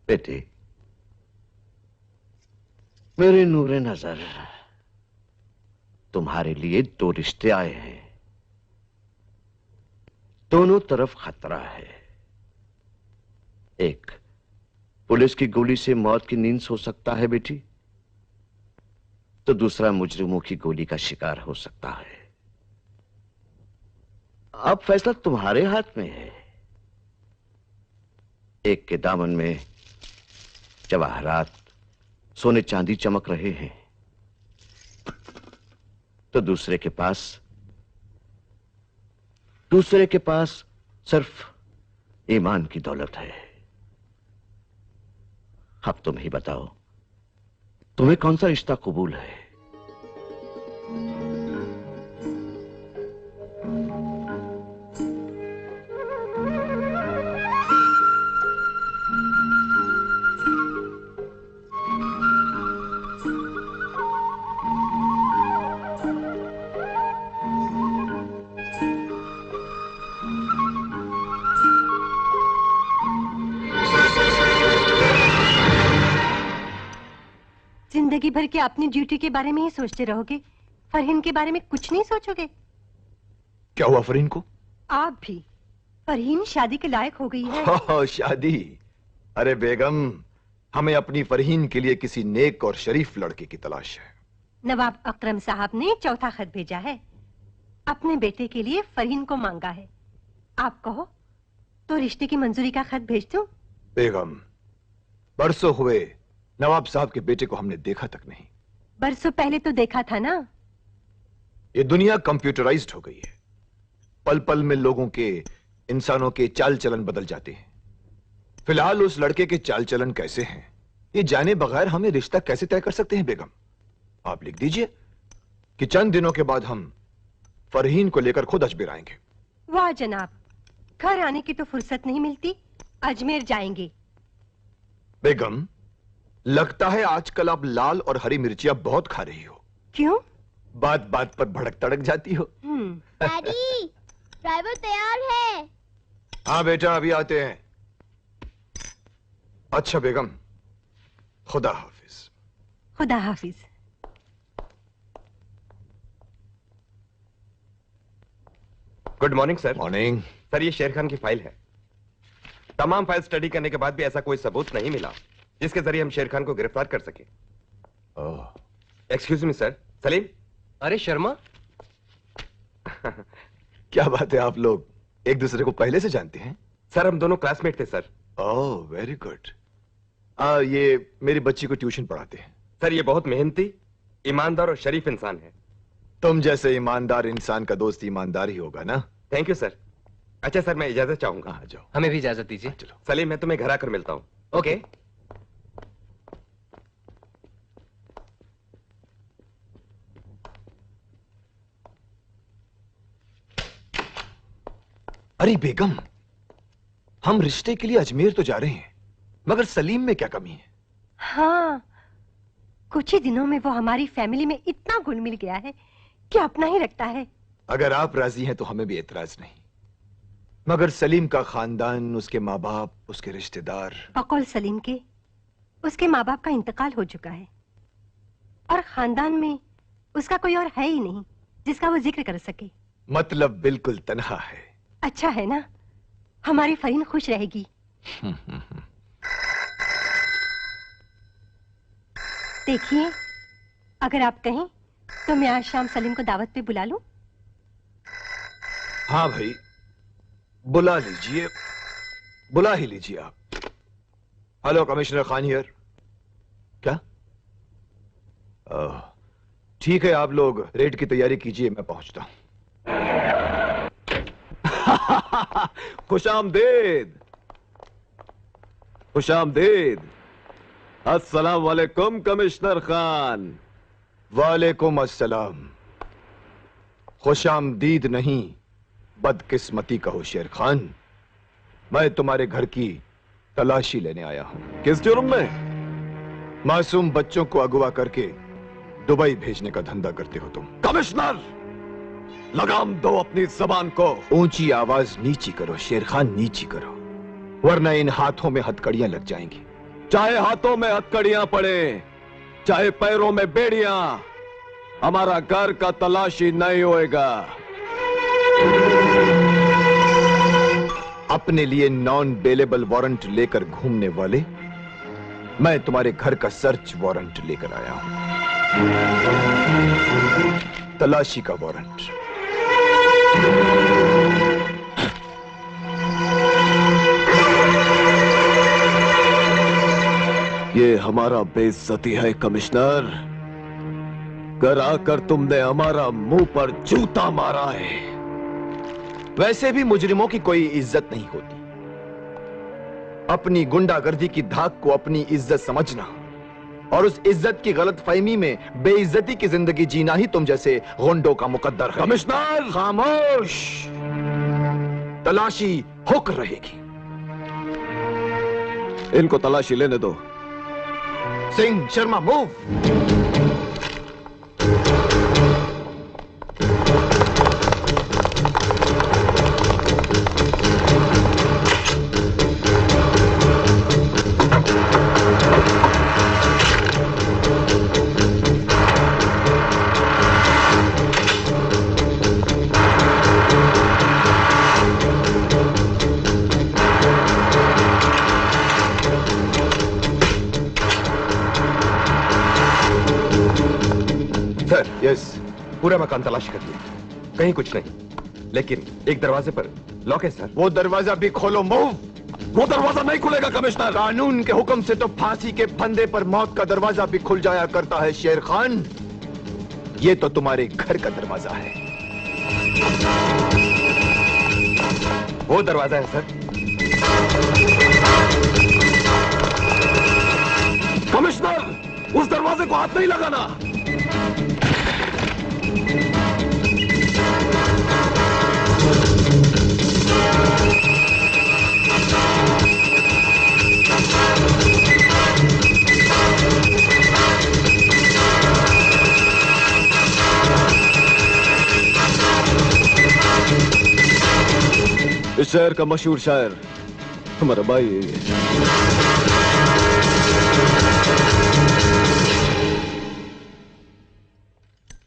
बेटी, मेरे नूरे नजर तुम्हारे लिए दो रिश्ते आए हैं। दोनों तरफ खतरा है। एक, पुलिस की गोली से मौत की नींद सो सकता है बेटी, तो दूसरा मुजरिमों की गोली का शिकार हो सकता है। अब फैसला तुम्हारे हाथ में है। एक के दामन में जवाहरात, सोने चांदी चमक रहे हैं, तो दूसरे के पास सिर्फ ईमान की दौलत है। अब तुम ही बताओ, तुम्हें कौन सा रिश्ता कबूल है? जिंदगी भर के अपनी ड्यूटी के बारे में ही सोचते रहोगे, फरहीन के बारे में कुछ नहीं सोचोगे? क्या हुआ फरहीन को? आप भी। फरहीन शादी के लायक हो गई है। शादी? अरे बेगम, हमें अपनी फरहीन के लिए किसी नेक और शरीफ लड़के की तलाश है। नवाब अकरम साहब ने चौथा खत भेजा है। अपने बेटे के लिए फरहीन को मांगा है। आप कहो तो रिश्ते की मंजूरी का खत भेज दूं? बेगम, बरसों हुए नवाब साहब के बेटे को हमने देखा तक नहीं। बरसों पहले तो देखा था ना। ये दुनिया कंप्यूटराइज्ड हो गई है। पल पल में लोगों के, इंसानों के चाल चलन बदल जाते हैं। फिलहाल उस लड़के के चाल चलन कैसे हैं, ये जाने बगैर हमें रिश्ता कैसे तय कर सकते हैं बेगम? आप लिख दीजिए कि चंद दिनों के बाद हम फरहीन को लेकर खुद अजमेर आएंगे। वाह जनाब, घर आने की तो फुर्सत नहीं मिलती, अजमेर जाएंगे। बेगम, लगता है आजकल आप लाल और हरी मिर्चियां बहुत खा रही हो। क्यों? बात बात पर भड़क तड़क जाती हो। डैडी, ड्राइवर तैयार है। हाँ बेटा, अभी आते हैं। अच्छा बेगम, खुदा हाफिज। खुदा हाफिज। Good morning sir. Morning sir, ये शेर खान की फाइल है। तमाम फाइल स्टडी करने के बाद भी ऐसा कोई सबूत नहीं मिला जिसके जरिए हम शेर खान को गिरफ्तार कर सके। Excuse me sir. सलीम। अरे शर्मा। क्या बात है, आप लोग एक दूसरे को पहले से जानते हैं? सर, हम दोनों क्लासमेट थे सर। Oh very good. ये मेरी बच्ची को ट्यूशन पढ़ाते हैं। सर, ये बहुत मेहनती ईमानदार और शरीफ इंसान है। तुम जैसे ईमानदार इंसान का दोस्त ईमानदार ही होगा ना। Thank you sir. अच्छा सर, मैं इजाजत चाहूंगा। आ जाओ। हमें भी इजाजत दीजिए। चलो सलीम, मैं तुम्हें घर आकर मिलता हूँ। ओके। अरे बेगम, हम रिश्ते के लिए अजमेर तो जा रहे हैं, मगर सलीम में क्या कमी है? हाँ, कुछ ही दिनों में वो हमारी फैमिली में इतना घुल मिल गया है कि अपना ही रखता है। अगर आप राजी हैं तो हमें भी एतराज नहीं, मगर सलीम का खानदान, उसके माँ बाप, उसके रिश्तेदार। बकौल सलीम के उसके माँ बाप का इंतकाल हो चुका है और खानदान में उसका कोई और है ही नहीं जिसका वो जिक्र कर सके। मतलब बिल्कुल तन्हा है। अच्छा है ना, हमारी फरीन खुश रहेगी। देखिए, अगर आप कहें तो मैं आज शाम सलीम को दावत पे बुला लूं? हाँ भाई, बुला लीजिए, बुला ही लीजिए आप। Hello commissioner Khan here. क्या? ठीक है, आप लोग रेड की तैयारी कीजिए, मैं पहुंचता हूं। खुशामदीद, खुशामदीद। अस्सलाम वालेकुम कमिश्नर खान। वालेकुम अस्सलाम। खुशामदीद नहीं, बदकिस्मती कहो शेर खान। मैं तुम्हारे घर की तलाशी लेने आया हूं। किस जुर्म में? मासूम बच्चों को अगवा करके दुबई भेजने का धंधा करते हो तुम। कमिश्नर, लगाम दो अपनी जबान को। ऊंची आवाज नीची करो शेर खान, नीची करो, वरना इन हाथों में हथकड़ियां लग जाएंगी। चाहे हाथों में हथकड़ियां पड़े, चाहे पैरों में बेड़ियां, हमारा घर का तलाशी नहीं होएगा। अपने लिए नॉन बेलेबल वारंट लेकर घूमने वाले, मैं तुम्हारे घर का सर्च वारंट लेकर आया हूं। तलाशी का वारंट। ये हमारा बेइज्जती है कमिश्नर। घर आकर तुमने हमारा मुंह पर जूता मारा है। वैसे भी मुजरिमों की कोई इज्जत नहीं होती। अपनी गुंडागर्दी की धाक को अपनी इज्जत समझना और उस इज्जत की गलतफहमी में बेइज्जती की जिंदगी जीना ही तुम जैसे गुंडों का मुकद्दर है। कमिश्नर, खामोश। तलाशी हुक्म रहेगी। इनको तलाशी लेने दो। सिंह, शर्मा, मूव। यस, पूरा मकान तलाश कर लिया, कहीं कुछ नहीं, लेकिन एक दरवाजे पर लॉक है सर। वो दरवाजा भी खोलो। मूव। वो दरवाजा नहीं खुलेगा कमिश्नर। कानून के हुक्म से तो फांसी के फंदे पर मौत का दरवाजा भी खुल जाया करता है शेर खान। ये तो तुम्हारे घर का दरवाजा है। वो दरवाजा है सर। कमिश्नर, उस दरवाजे को हाथ नहीं लगाना। इस शहर का मशहूर शायर हमारा भाई है।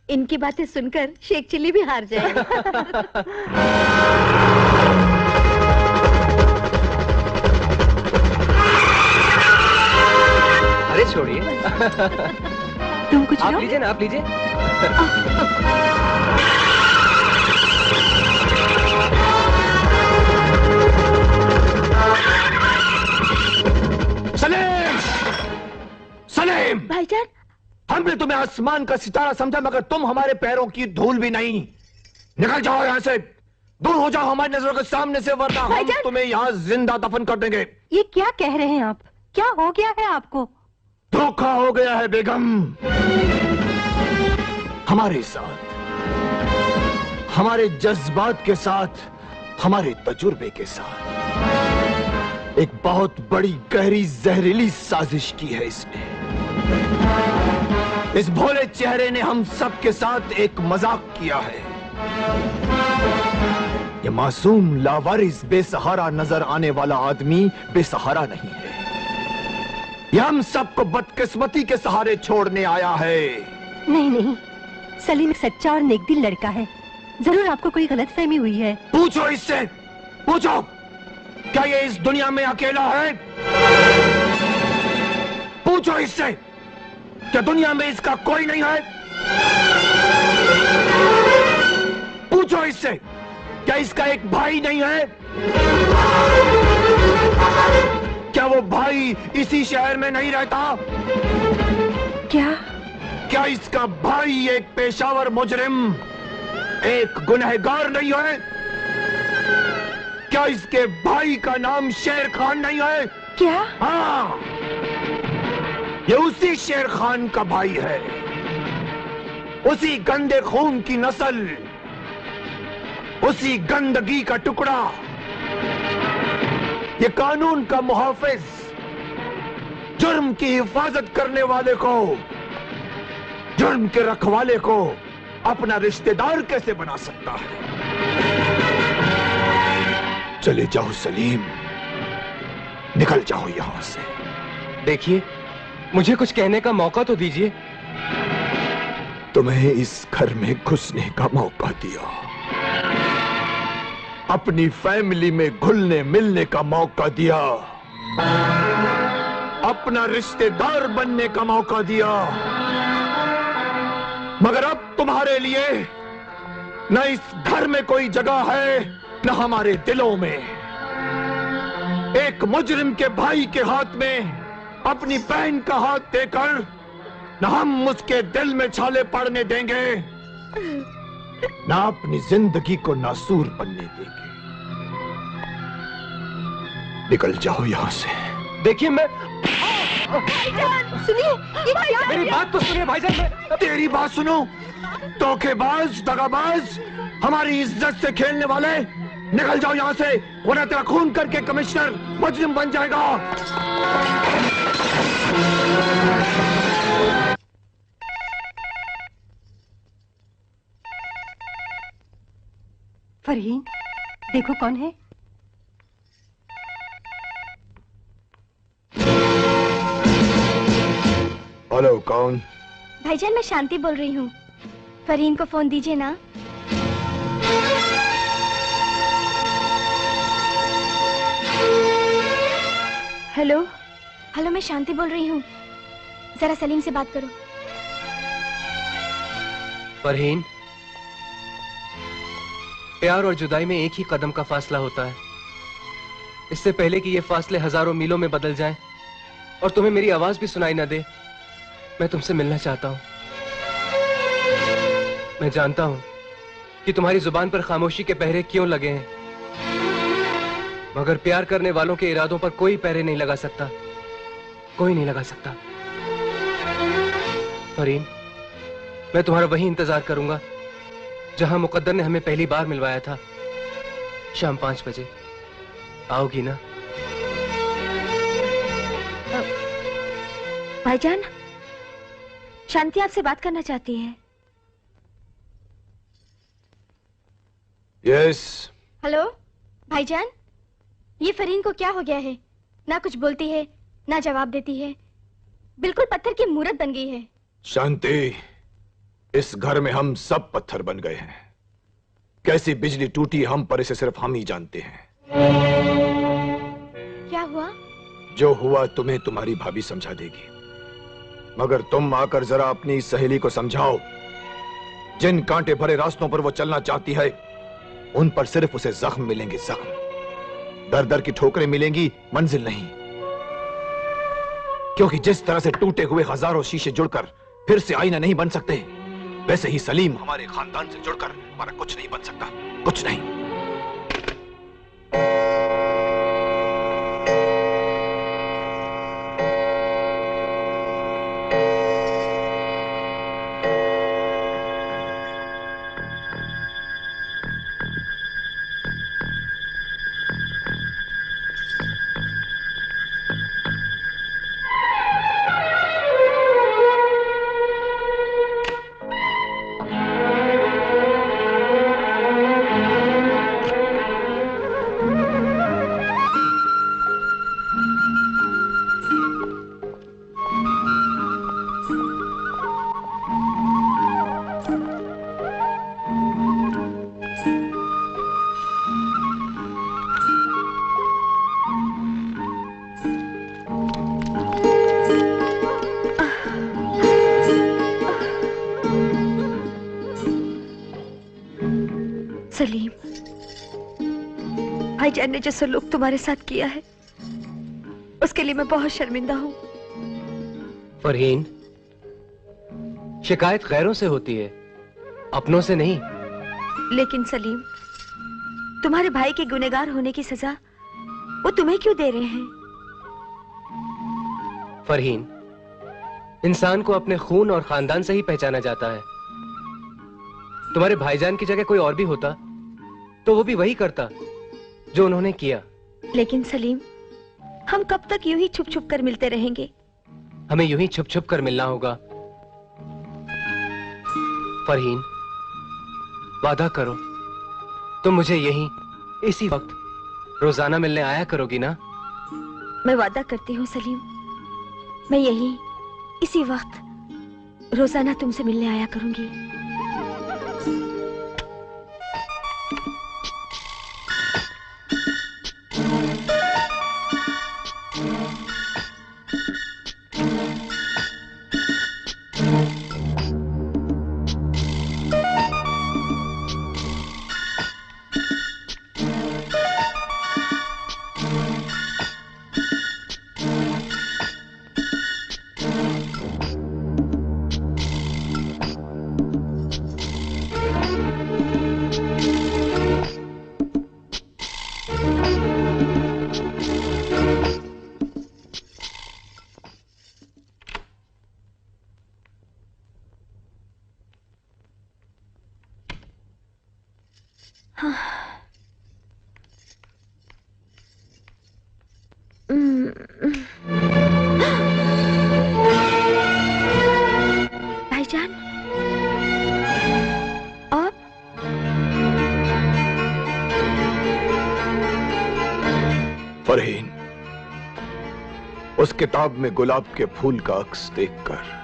इनकी बातें सुनकर शेख चिल्ली भी हार जाएगा। अरे छोड़िए। तुम कुछ आप लीजिए ना, आप लीजिए। सलीम! सलीम! भाईजान, हमने तुम्हें आसमान का सितारा समझा, मगर तुम हमारे पैरों की धूल भी नहीं। निकल जाओ यहाँ से, दूर हो जाओ हमारी नजरों के सामने से, वरना हम तुम्हें यहाँ जिंदा दफन कर देंगे। ये क्या कह रहे हैं आप? क्या हो गया है आपको? धोखा हो गया है बेगम, हमारे साथ, हमारे जज्बात के साथ, हमारे तजुर्बे के साथ। एक बहुत बड़ी गहरी जहरीली साजिश की है इसने। इस भोले चेहरे ने हम सब के साथ एक मजाक किया है। ये मासूम, लावारिस, बेसहारा नजर आने वाला आदमी बेसहारा नहीं है। ये हम सबको बदकिस्मती के सहारे छोड़ने आया है। नहीं नहीं, सलीम एक सच्चा और नेकदिल लड़का है। जरूर आपको कोई गलतफहमी हुई है। पूछो इससे, पूछो, क्या ये इस दुनिया में अकेला है? पूछो इससे, क्या दुनिया में इसका कोई नहीं है? पूछो इससे, क्या इसका एक भाई नहीं है? क्या वो भाई इसी शहर में नहीं रहता? क्या इसका भाई एक पेशावर मुजरिम, एक गुनहगार नहीं है? क्या इसके भाई का नाम शेर खान नहीं है? क्या? हाँ, ये उसी शेर खान का भाई है, उसी गंदे खून की नस्ल, उसी गंदगी का टुकड़ा। ये कानून का मुहाफिज जुर्म की हिफाजत करने वाले को, जुर्म के रखवाले को अपना रिश्तेदार कैसे बना सकता है? चले जाओ सलीम, निकल जाओ यहां से। देखिए, मुझे कुछ कहने का मौका तो दीजिए। तुम्हें इस घर में घुसने का मौका दिया, अपनी फैमिली में घुलने मिलने का मौका दिया, अपना रिश्तेदार बनने का मौका दिया, मगर अब तुम्हारे लिए न इस घर में कोई जगह है, न हमारे दिलों में। एक मुजरिम के भाई के हाथ में अपनी बहन का हाथ देकर न हम उसके दिल में छाले पड़ने देंगे, न अपनी जिंदगी को नासूर बनने देंगे। निकल जाओ यहां से। देखिए, मैं सुनिए, मेरी बात तो सुनिए भाईजान। तेरी बात सुनो? धोखेबाज, दगाबाज, हमारी इज्जत से खेलने वाले, निकल जाओ यहां से, वरना तेरा खून करके कमिश्नर मुजरिम बन जाएगा। फरहीन, देखो कौन है। हेलो, कौन? भाईजान, मैं शांति बोल रही हूँ। फरहीन को फोन दीजिए ना। हेलो हेलो, मैं शांति बोल रही हूँ, जरा सलीम से बात करो। फरहीन, प्यार और जुदाई में एक ही कदम का फासला होता है। इससे पहले कि ये फासले हजारों मीलों में बदल जाएं और तुम्हें मेरी आवाज भी सुनाई न दे, मैं तुमसे मिलना चाहता हूं। मैं जानता हूं कि तुम्हारी जुबान पर खामोशी के पहरे क्यों लगे हैं, मगर प्यार करने वालों के इरादों पर कोई पहरे नहीं लगा सकता, कोई नहीं लगा सकता। फरहीन, मैं तुम्हारा वही इंतजार करूंगा जहां मुकद्दर ने हमें पहली बार मिलवाया था। शाम 5 बजे आओगी ना? भाईजान, शांति आपसे बात करना चाहती है। यस। हेलो भाईजान, ये फरहीन को क्या हो गया है? ना कुछ बोलती है, ना जवाब देती है, बिल्कुल पत्थर की मूरत बन गई है। शांति, इस घर में हम सब पत्थर बन गए हैं। कैसी बिजली टूटी हम पर, इसे सिर्फ हम ही जानते हैं। क्या हुआ? जो हुआ तुम्हें तुम्हारी भाभी समझा देगी, मगर तुम आकर जरा अपनी सहेली को समझाओ। जिन कांटे भरे रास्तों पर वो चलना चाहती है, उन पर सिर्फ उसे जख्म मिलेंगे, जख्म। दर दर की ठोकरें मिलेंगी, मंजिल नहीं। क्योंकि जिस तरह से टूटे हुए हजारों शीशे जुड़कर फिर से आईना नहीं बन सकते, वैसे ही सलीम हमारे खानदान से जुड़कर हमारा कुछ नहीं बन सकता, कुछ नहीं। सलीम, भाईजान ने जो सलूक तुम्हारे साथ किया है उसके लिए मैं बहुत शर्मिंदा हूँ। फरहीन, शिकायत गैरों से होती है, अपनों से नहीं। लेकिन सलीम, तुम्हारे भाई के गुनहगार होने की सजा वो तुम्हें क्यों दे रहे हैं? फरहीन, इंसान को अपने खून और खानदान से ही पहचाना जाता है। तुम्हारे भाईजान की जगह कोई और भी होता तो वो भी वही करता जो उन्होंने किया। लेकिन सलीम, हम कब तक यूं ही छुप छुप कर मिलते रहेंगे? हमें यूं ही छुप छुप कर मिलना होगा। फरहीन, वादा करो तुम मुझे यहीं इसी वक्त रोजाना मिलने आया करोगी ना? मैं वादा करती हूँ सलीम, मैं यहीं इसी वक्त रोजाना तुमसे मिलने आया करूंगी। भाईजान, आप? फरहीन, उस किताब में गुलाब के फूल का अक्स देखकर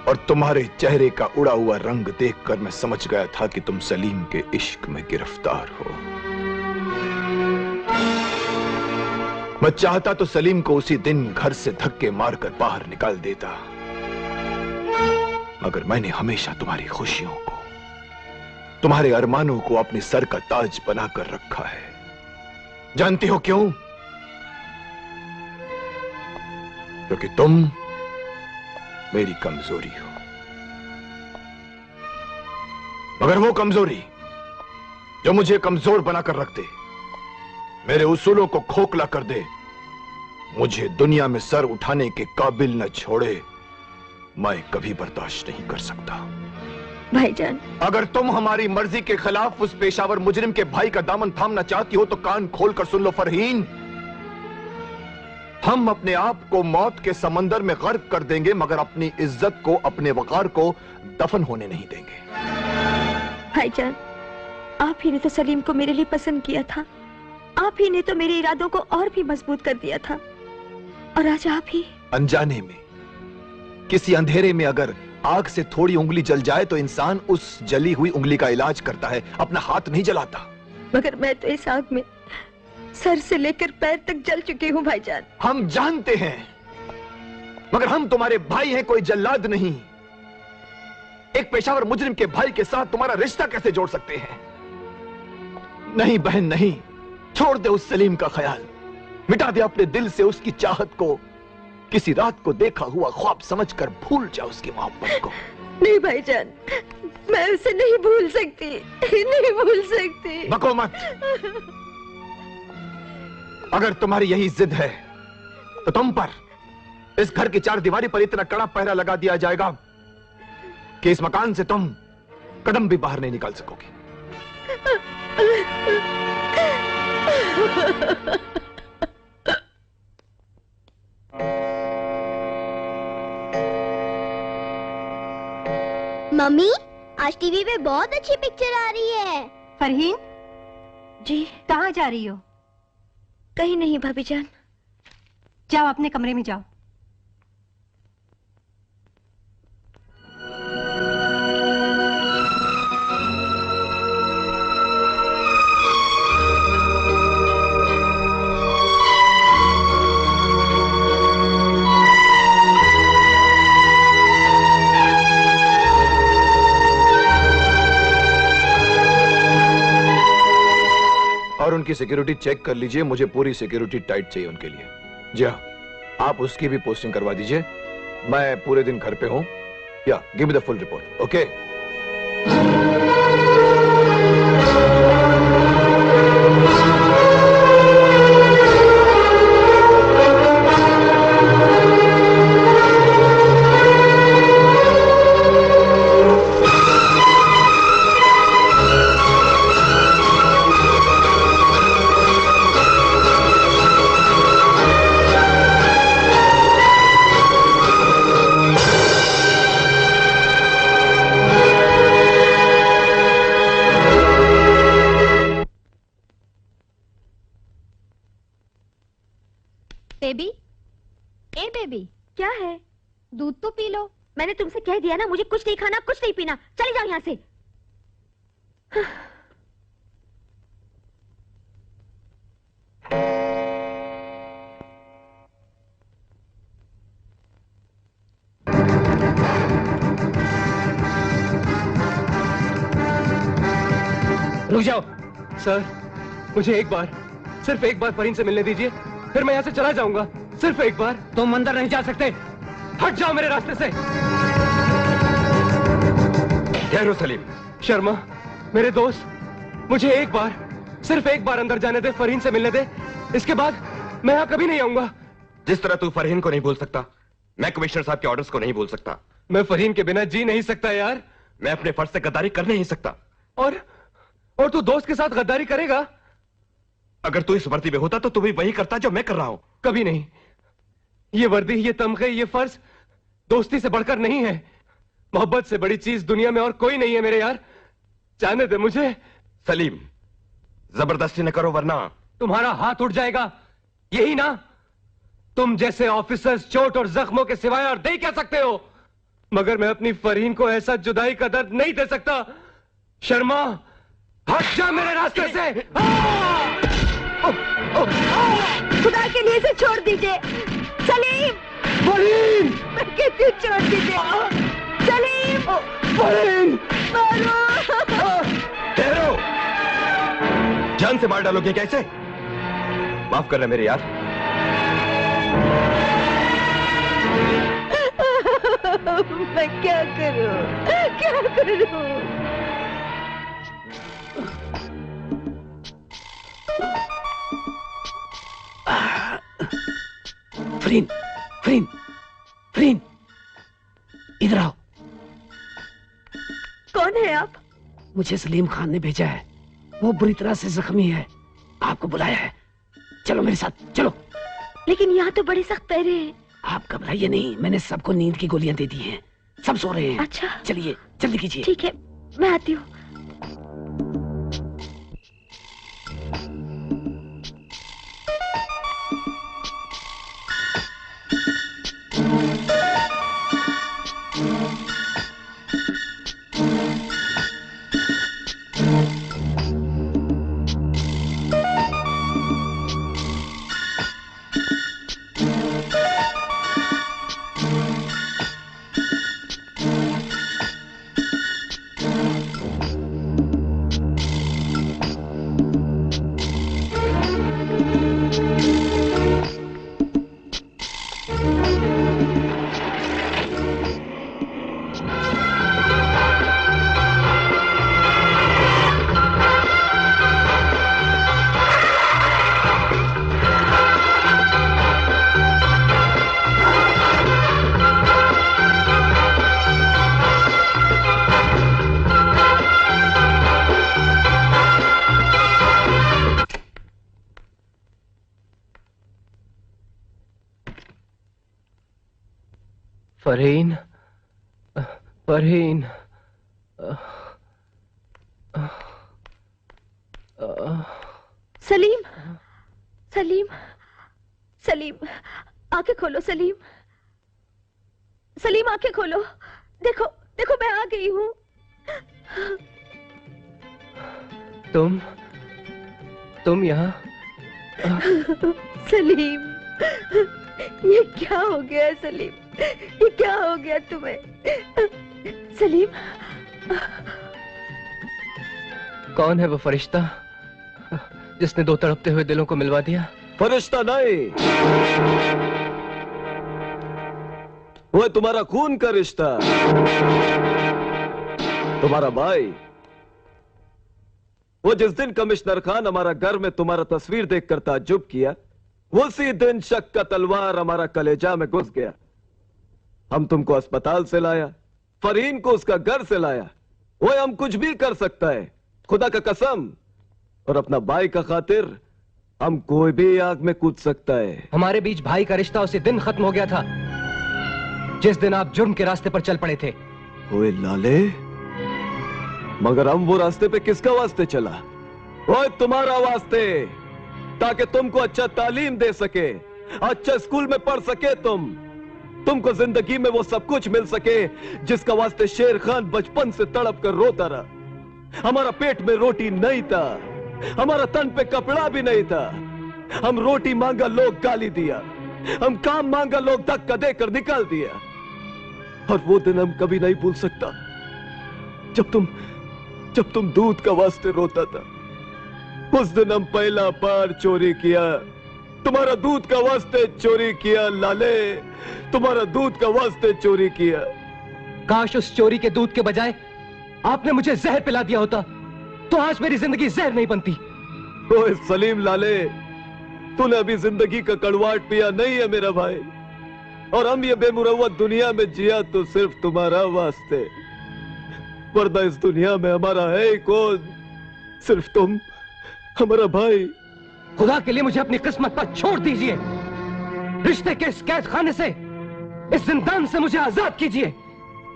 और तुम्हारे चेहरे का उड़ा हुआ रंग देखकर मैं समझ गया था कि तुम सलीम के इश्क में गिरफ्तार हो। मैं चाहता तो सलीम को उसी दिन घर से धक्के मारकर बाहर निकाल देता, मगर मैंने हमेशा तुम्हारी खुशियों को, तुम्हारे अरमानों को अपने सर का ताज बनाकर रखा है। जानती हो क्यों? क्योंकि तुम मेरी कमजोरी हो, मगर वो कमजोरी जो मुझे कमजोर बनाकर रख दे, मेरे उसूलों को खोखला कर दे, मुझे दुनिया में सर उठाने के काबिल न छोड़े, मैं कभी बर्दाश्त नहीं कर सकता। भाईजान, अगर तुम हमारी मर्जी के खिलाफ उस पेशावर मुजरिम के भाई का दामन थामना चाहती हो तो कान खोलकर सुन लो फरहीन, हम अपने आप को मौत के समंदर में गर्क कर देंगे, मगर अपनी इज्जत को, अपने वकार को दफन होने नहीं देंगे। भाईजान, आप ही ने तो सलीम को मेरे लिए पसंद किया था, आप ही ने तो मेरे इरादों को और भी मजबूत कर दिया था, और आज आप ही। अनजाने में, किसी अंधेरे में अगर आग से थोड़ी उंगली जल जाए तो इंसान उस जली हुई उंगली का इलाज करता है, अपना हाथ नहीं जलाता। मगर मैं तो इस आग में सर से लेकर पैर तक जल चुकी हूँ भाईजान। हम जानते हैं, मगर हम तुम्हारे भाई हैं, कोई जल्लाद नहीं। एक पेशावर मुजरिम के भाई के साथ तुम्हारा रिश्ता कैसे जोड़ सकते हैं? नहीं बहन, नहीं। छोड़ दे उस सलीम का ख्याल, मिटा दे अपने दिल से उसकी चाहत को, किसी रात को देखा हुआ ख्वाब समझकर भूल जा उसकी मोहब्बत को। नहीं भाईजान, मैं उसे नहीं भूल सकती, नहीं भूल सकती। बको मत। अगर तुम्हारी यही जिद है तो तुम पर, इस घर की चार दीवारी पर इतना कड़ा पहरा लगा दिया जाएगा कि इस मकान से तुम कदम भी बाहर नहीं निकाल सकोगी। मम्मी, आज टीवी पे बहुत अच्छी पिक्चर आ रही है। फरहीन जी, कहाँ जा रही हो? कहीं नहीं भाभी जान। जाओ अपने कमरे में जाओ। और उनकी सिक्योरिटी चेक कर लीजिए, मुझे पूरी सिक्योरिटी टाइट चाहिए उनके लिए। जी हाँ, आप उसकी भी पोस्टिंग करवा दीजिए। मैं पूरे दिन घर पे हूं। या give me the full report. Okay. Baby, A baby, क्या है? दूध तो पी लो। मैंने तुमसे कह दिया ना, मुझे कुछ नहीं खाना, कुछ नहीं पीना। चले जाओ यहाँ से। रुक जाओ सर, मुझे एक बार, सिर्फ एक बार फरीन से मिलने दीजिए, फिर मैं यहाँ से चला जाऊंगा। सिर्फ एक बार। तुम अंदर नहीं जा सकते। हट जाओ मेरे रास्ते से। ठहरो सलीम। शर्मा, मेरे दोस्त, मुझे एक बार, सिर्फ एक बार अंदर जाने दे, फरीन से मिलने दे। इसके बाद मैं यहाँ कभी नहीं आऊंगा। जिस तरह तू फरहीन को नहीं भूल सकता, मैं कमिश्नर साहब के ऑर्डर्स को नहीं भूल सकता। मैं फरहीन के बिना जी नहीं सकता यार। मैं अपने फर्ज से गद्दारी कर नहीं सकता। और तू दोस्त के साथ गद्दारी करेगा? अगर तू इस वर्दी में होता तो तू भी वही करता जो मैं कर रहा हूं। कभी नहीं। ये वर्दी, ये तमगे, ये फर्ज दोस्ती से बढ़कर नहीं है। मोहब्बत से बड़ी चीज दुनिया में और कोई नहीं है मेरे यार। जाने दे मुझे। सलीम, जबरदस्ती न करो वरना तुम्हारा हाथ उठ जाएगा। यही ना? तुम जैसे ऑफिसर्स चोट और जख्मों के सिवाय और दे क्या सकते हो? मगर मैं अपनी फरहीन को ऐसा जुदाई का दर्द नहीं दे सकता। शर्मा, हट जा मेरे रास्ते से। खुदा के लिए इसे छोड़ दीजिए। सलीम, फरहीन, मैं कहती हूँ छोड़ दीजिए। सलीम, फरहीन, ठहरो। जान से मार डालोगे कैसे? माफ करना मेरे यार। मैं क्या करूं, क्या करूं? फरीन, फरीन, फरीन, इधर आओ। कौन है आप? मुझे सलीम खान ने भेजा है। वो बुरी तरह से जख्मी है, आपको बुलाया है। चलो मेरे साथ, चलो। लेकिन यहाँ तो बड़े सख्त पहरे हैं। आप घबराइए नहीं, मैंने सबको नींद की गोलियां दे दी हैं। सब सो रहे हैं। अच्छा, चलिए जल्दी कीजिए। ठीक है, मैं आती हूँ। फरहीन, फरहीन, सलीम, सलीम, सलीम, आंखें खोलो सलीम, सलीम आंखें खोलो। देखो देखो मैं आ गई हूँ। तुम यहाँ? सलीम, ये क्या हो गया सलीम? ये क्या हो गया तुम्हें? सलीम, कौन है वो फरिश्ता जिसने दो तड़पते हुए दिलों को मिलवा दिया? फरिश्ता नहीं, वो है तुम्हारा खून का रिश्ता, तुम्हारा भाई। वो जिस दिन कमिश्नर खान हमारा घर में तुम्हारा तस्वीर देखकर ताज्जुब किया, उसी दिन शक का तलवार हमारा कलेजा में घुस गया। हम तुमको अस्पताल से लाया, फरहीन को उसका घर से लाया। वो हम कुछ भी कर सकता है, खुदा का कसम। और अपना भाई का खातिर हम कोई भी आग में कूद सकता है। हमारे बीच भाई का रिश्ता उसी दिन खत्म हो गया था जिस दिन आप जुर्म के रास्ते पर चल पड़े थे। ओए लाले, मगर हम वो रास्ते पे किसका वास्ते चला? ओए तुम्हारा वास्ते, ताकि तुमको अच्छा तालीम दे सके, अच्छा स्कूल में पढ़ सके, तुमको जिंदगी में वो सब कुछ मिल सके जिसका वास्ते शेर खान बचपन से तड़प कर रोता रहा। हमारा पेट में रोटी नहीं था, हमारा तन पे कपड़ा भी नहीं था। हम रोटी मांगा लोग गाली दिया, हम काम मांगा लोग धक्का देकर निकाल दिया। और वो दिन हम कभी नहीं भूल सकता जब तुम दूध का वास्ते रोता था। उस दिन हम पहला बार चोरी किया, तुम्हारा दूध का वास्ते चोरी किया लाले, तुम्हारा दूध का वास्ते चोरी किया। काश उस चोरी के दूध के बजाय आपने मुझे जहर पिला दिया होता, तो आज मेरी जिंदगी जहर नहीं बनती। ओए सलीम लाले, तूने अभी जिंदगी का कड़वाहट पिया नहीं है मेरा भाई। और हम ये बेमुरव्वत दुनिया में जिया तो सिर्फ तुम्हारा वास्ते, वरना इस दुनिया में हमारा है कौन? सिर्फ तुम, हमारा भाई। खुदा के लिए मुझे अपनी किस्मत पर छोड़ दीजिए। रिश्ते के इस कैद खाने से, इस जिंदान से मुझे आजाद कीजिए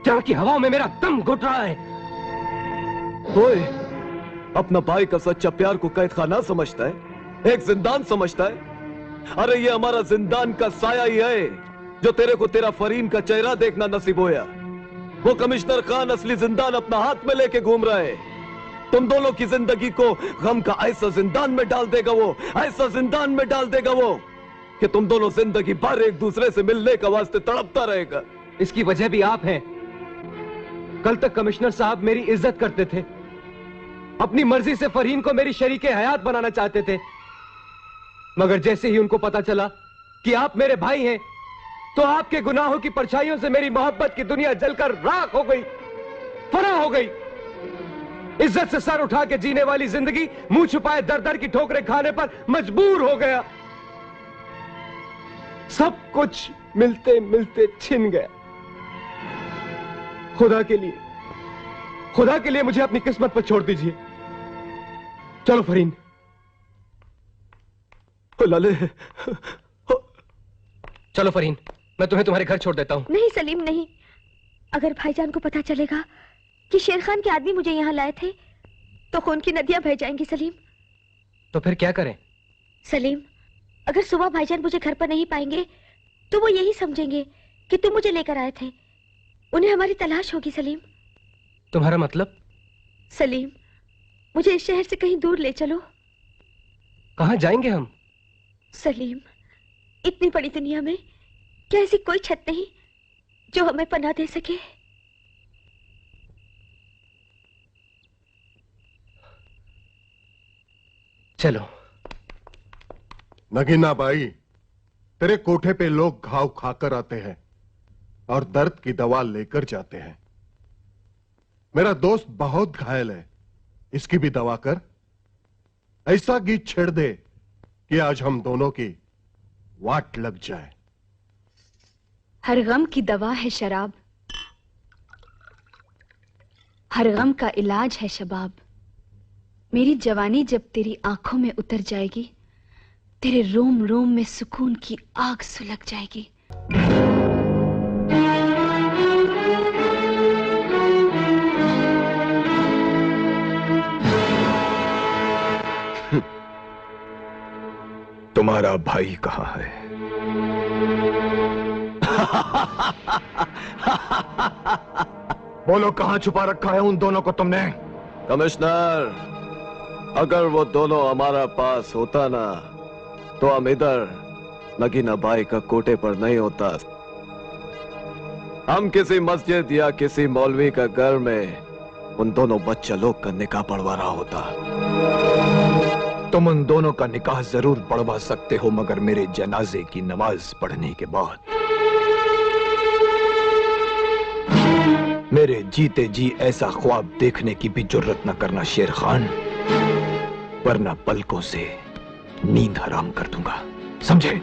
जहां की हवाओं में मेरा दम घुट रहा है। ओए, अपना भाई का सच्चा प्यार को कैद खाना समझता है, एक जिंदान समझता है? अरे ये हमारा जिंदान का साया ही है जो तेरे को तेरा फरहीन का चेहरा देखना नसीब होया। वो कमिश्नर खान असली जिंदान अपना हाथ में लेके घूम रहा है। तुम दोनों की जिंदगी को गम का ऐसा जिंदान में डाल देगा वो, ऐसा जिंदान में डाल देगा वो कि तुम दोनों जिंदगी भर एक दूसरे से मिलने का वास्ते तड़पता रहेगा। इसकी वजह भी आप हैं। कल तक कमिश्नर साहब मेरी इज्जत करते थे, अपनी मर्जी से फरहीन को मेरी शरीके हयात बनाना चाहते थे, मगर जैसे ही उनको पता चला कि आप मेरे भाई हैं, तो आपके गुनाहों की परछाइयों से मेरी मोहब्बत की दुनिया जलकर राख हो गई, फना हो गई। इज्जत से सर उठा के जीने वाली जिंदगी मुंह छुपाए दर दर की ठोकरें खाने पर मजबूर हो गया। सब कुछ मिलते मिलते छिन गया। खुदा के लिए मुझे अपनी किस्मत पर छोड़ दीजिए। चलो फरहीन। लाले, चलो फरहीन, मैं तुम्हें तुम्हारे घर छोड़ देता हूँ। नहीं सलीम नहीं, अगर भाईजान को पता चलेगा कि शेर खान के आदमी मुझे यहाँ लाए थे तो खून की नदियां बह जाएंगी सलीम। तो फिर क्या करें? सलीम, अगर सुबह भाईजान मुझे घर पर नहीं पाएंगे तो वो यही समझेंगे कि तुम मुझे लेकर आए थे। उन्हें हमारी तलाश होगी सलीम। तुम्हारा मतलब? सलीम, मुझे इस शहर से कहीं दूर ले चलो। कहाँ जाएंगे हम? सलीम, इतनी बड़ी दुनिया में क्या ऐसी कोई छत नहीं जो हमें पनाह दे सके? चलो। नगीना बाई, तेरे कोठे पे लोग घाव खाकर आते हैं और दर्द की दवा लेकर जाते हैं। मेरा दोस्त बहुत घायल है, इसकी भी दवा कर। ऐसा गीत छेड़ दे कि आज हम दोनों की वाट लग जाए। हर गम की दवा है शराब, हर गम का इलाज है शबाब। मेरी जवानी जब तेरी आंखों में उतर जाएगी, तेरे रोम रोम में सुकून की आग सुलग जाएगी। तुम्हारा भाई कहाँ है? बोलो, कहाँ छुपा रखा है उन दोनों को तुमने? कमिश्नर, अगर वो दोनों हमारा पास होता ना, तो हम इधर नगीना बाई का कोटे पर नहीं होता। हम किसी मस्जिद या किसी मौलवी का घर में उन दोनों बच्चा लोग का निकाह पढ़वा रहा होता। तुम उन दोनों का निकाह जरूर पढ़वा सकते हो, मगर मेरे जनाजे की नमाज पढ़ने के बाद मेरे जीते जी ऐसा ख्वाब देखने की भी जुर्रत न करना शेर खान, वरना पलकों से नींद हराम कर दूंगा, समझे?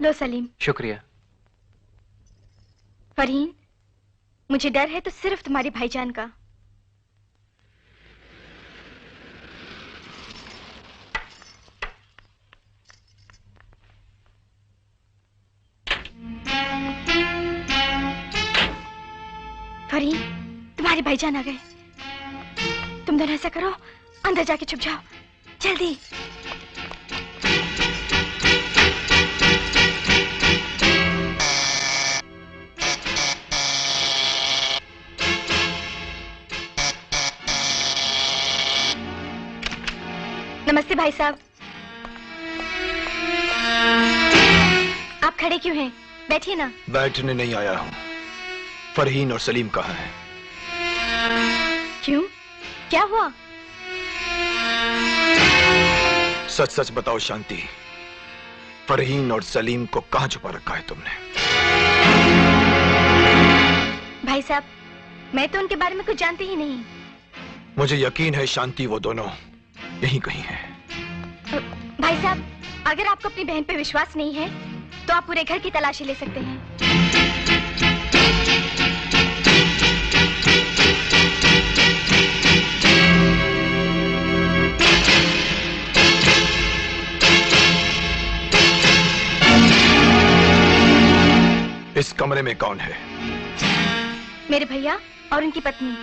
लो सलीम। शुक्रिया। फरहीन, मुझे डर है तो सिर्फ तुम्हारे भाईजान का। फरहीन, तुम्हारे भाईजान आ गए। तुम दोनों ऐसा करो, अंदर जाके छुप जाओ, जल्दी। नमस्ते भाई साहब। आप खड़े क्यों हैं? बैठिए ना। बैठने नहीं आया हूं। फरहीन और सलीम कहाँ हैं? क्यों, क्या हुआ? सच सच बताओ शांति, फरहीन और सलीम को कहाँ छुपा रखा है तुमने? भाई साहब, मैं तो उनके बारे में कुछ जानती ही नहीं। मुझे यकीन है शांति वो दोनों यहीं कहीं हैं। भाई साहब, अगर आपको अपनी बहन पे विश्वास नहीं है तो आप पूरे घर की तलाशी ले सकते हैं। इस कमरे में कौन है? मेरे भैया और उनकी पत्नी।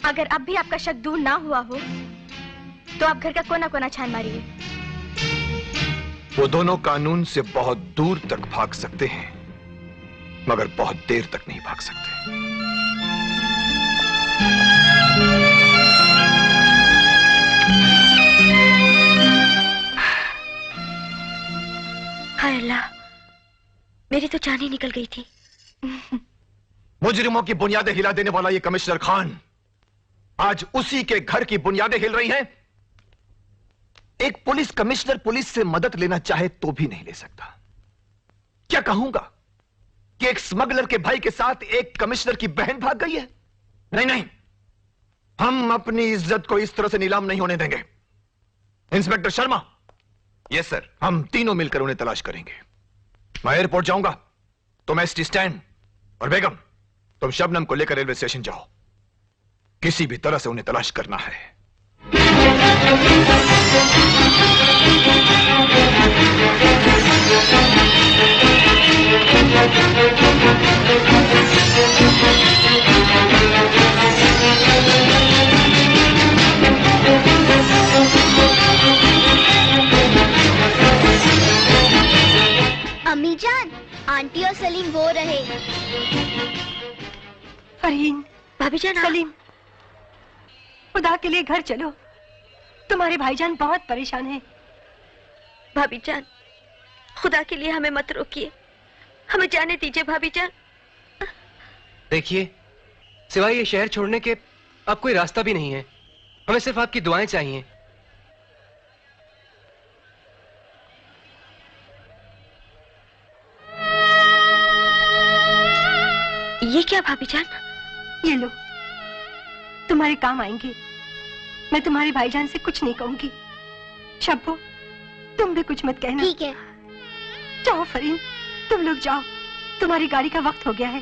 अगर अब भी आपका शक दूर ना हुआ हो तो आप घर का कोना कोना छान मारिए। वो दोनों कानून से बहुत दूर तक भाग सकते हैं, मगर बहुत देर तक नहीं भाग सकते। हाय अल्लाह, मेरी तो जान ही निकल गई थी। मुजरिमों की बुनियादें हिला देने वाला ये कमिश्नर खान आज उसी के घर की बुनियादें हिल रही हैं। एक पुलिस कमिश्नर पुलिस से मदद लेना चाहे तो भी नहीं ले सकता। क्या कहूंगा कि एक स्मगलर के भाई के साथ एक कमिश्नर की बहन भाग गई है? नहीं नहीं, हम अपनी इज्जत को इस तरह से नीलाम नहीं होने देंगे। इंस्पेक्टर शर्मा। Yes sir. हम तीनों मिलकर उन्हें तलाश करेंगे। मैं एयरपोर्ट जाऊंगा, तुम एसटी स्टैंड, और बेगम तुम शबनम को लेकर रेलवे स्टेशन जाओ। किसी भी तरह से उन्हें तलाश करना है। अम्मी जान, आंटी और सलीम वो रहे। फरहीन, भाभी जान, सलीम, खुदा के लिए घर चलो। तुम्हारे भाईजान बहुत परेशान हैं। भाभी जान, खुदा के लिए हमें मत रोकिए, हमें जाने दीजिए भाभी जान। देखिए, सिवाय ये शहर छोड़ने के अब कोई रास्ता भी नहीं है। हमें सिर्फ आपकी दुआएं चाहिए। ये क्या भाभी जान? ये लो, तुम्हारे काम आएंगे। मैं तुम्हारे भाईजान से कुछ नहीं कहूंगी। शब्बो, तुम भी कुछ मत कहना। ठीक है। जाओ फरीन, तुम लोग जाओ, तुम्हारी गाड़ी का वक्त हो गया है।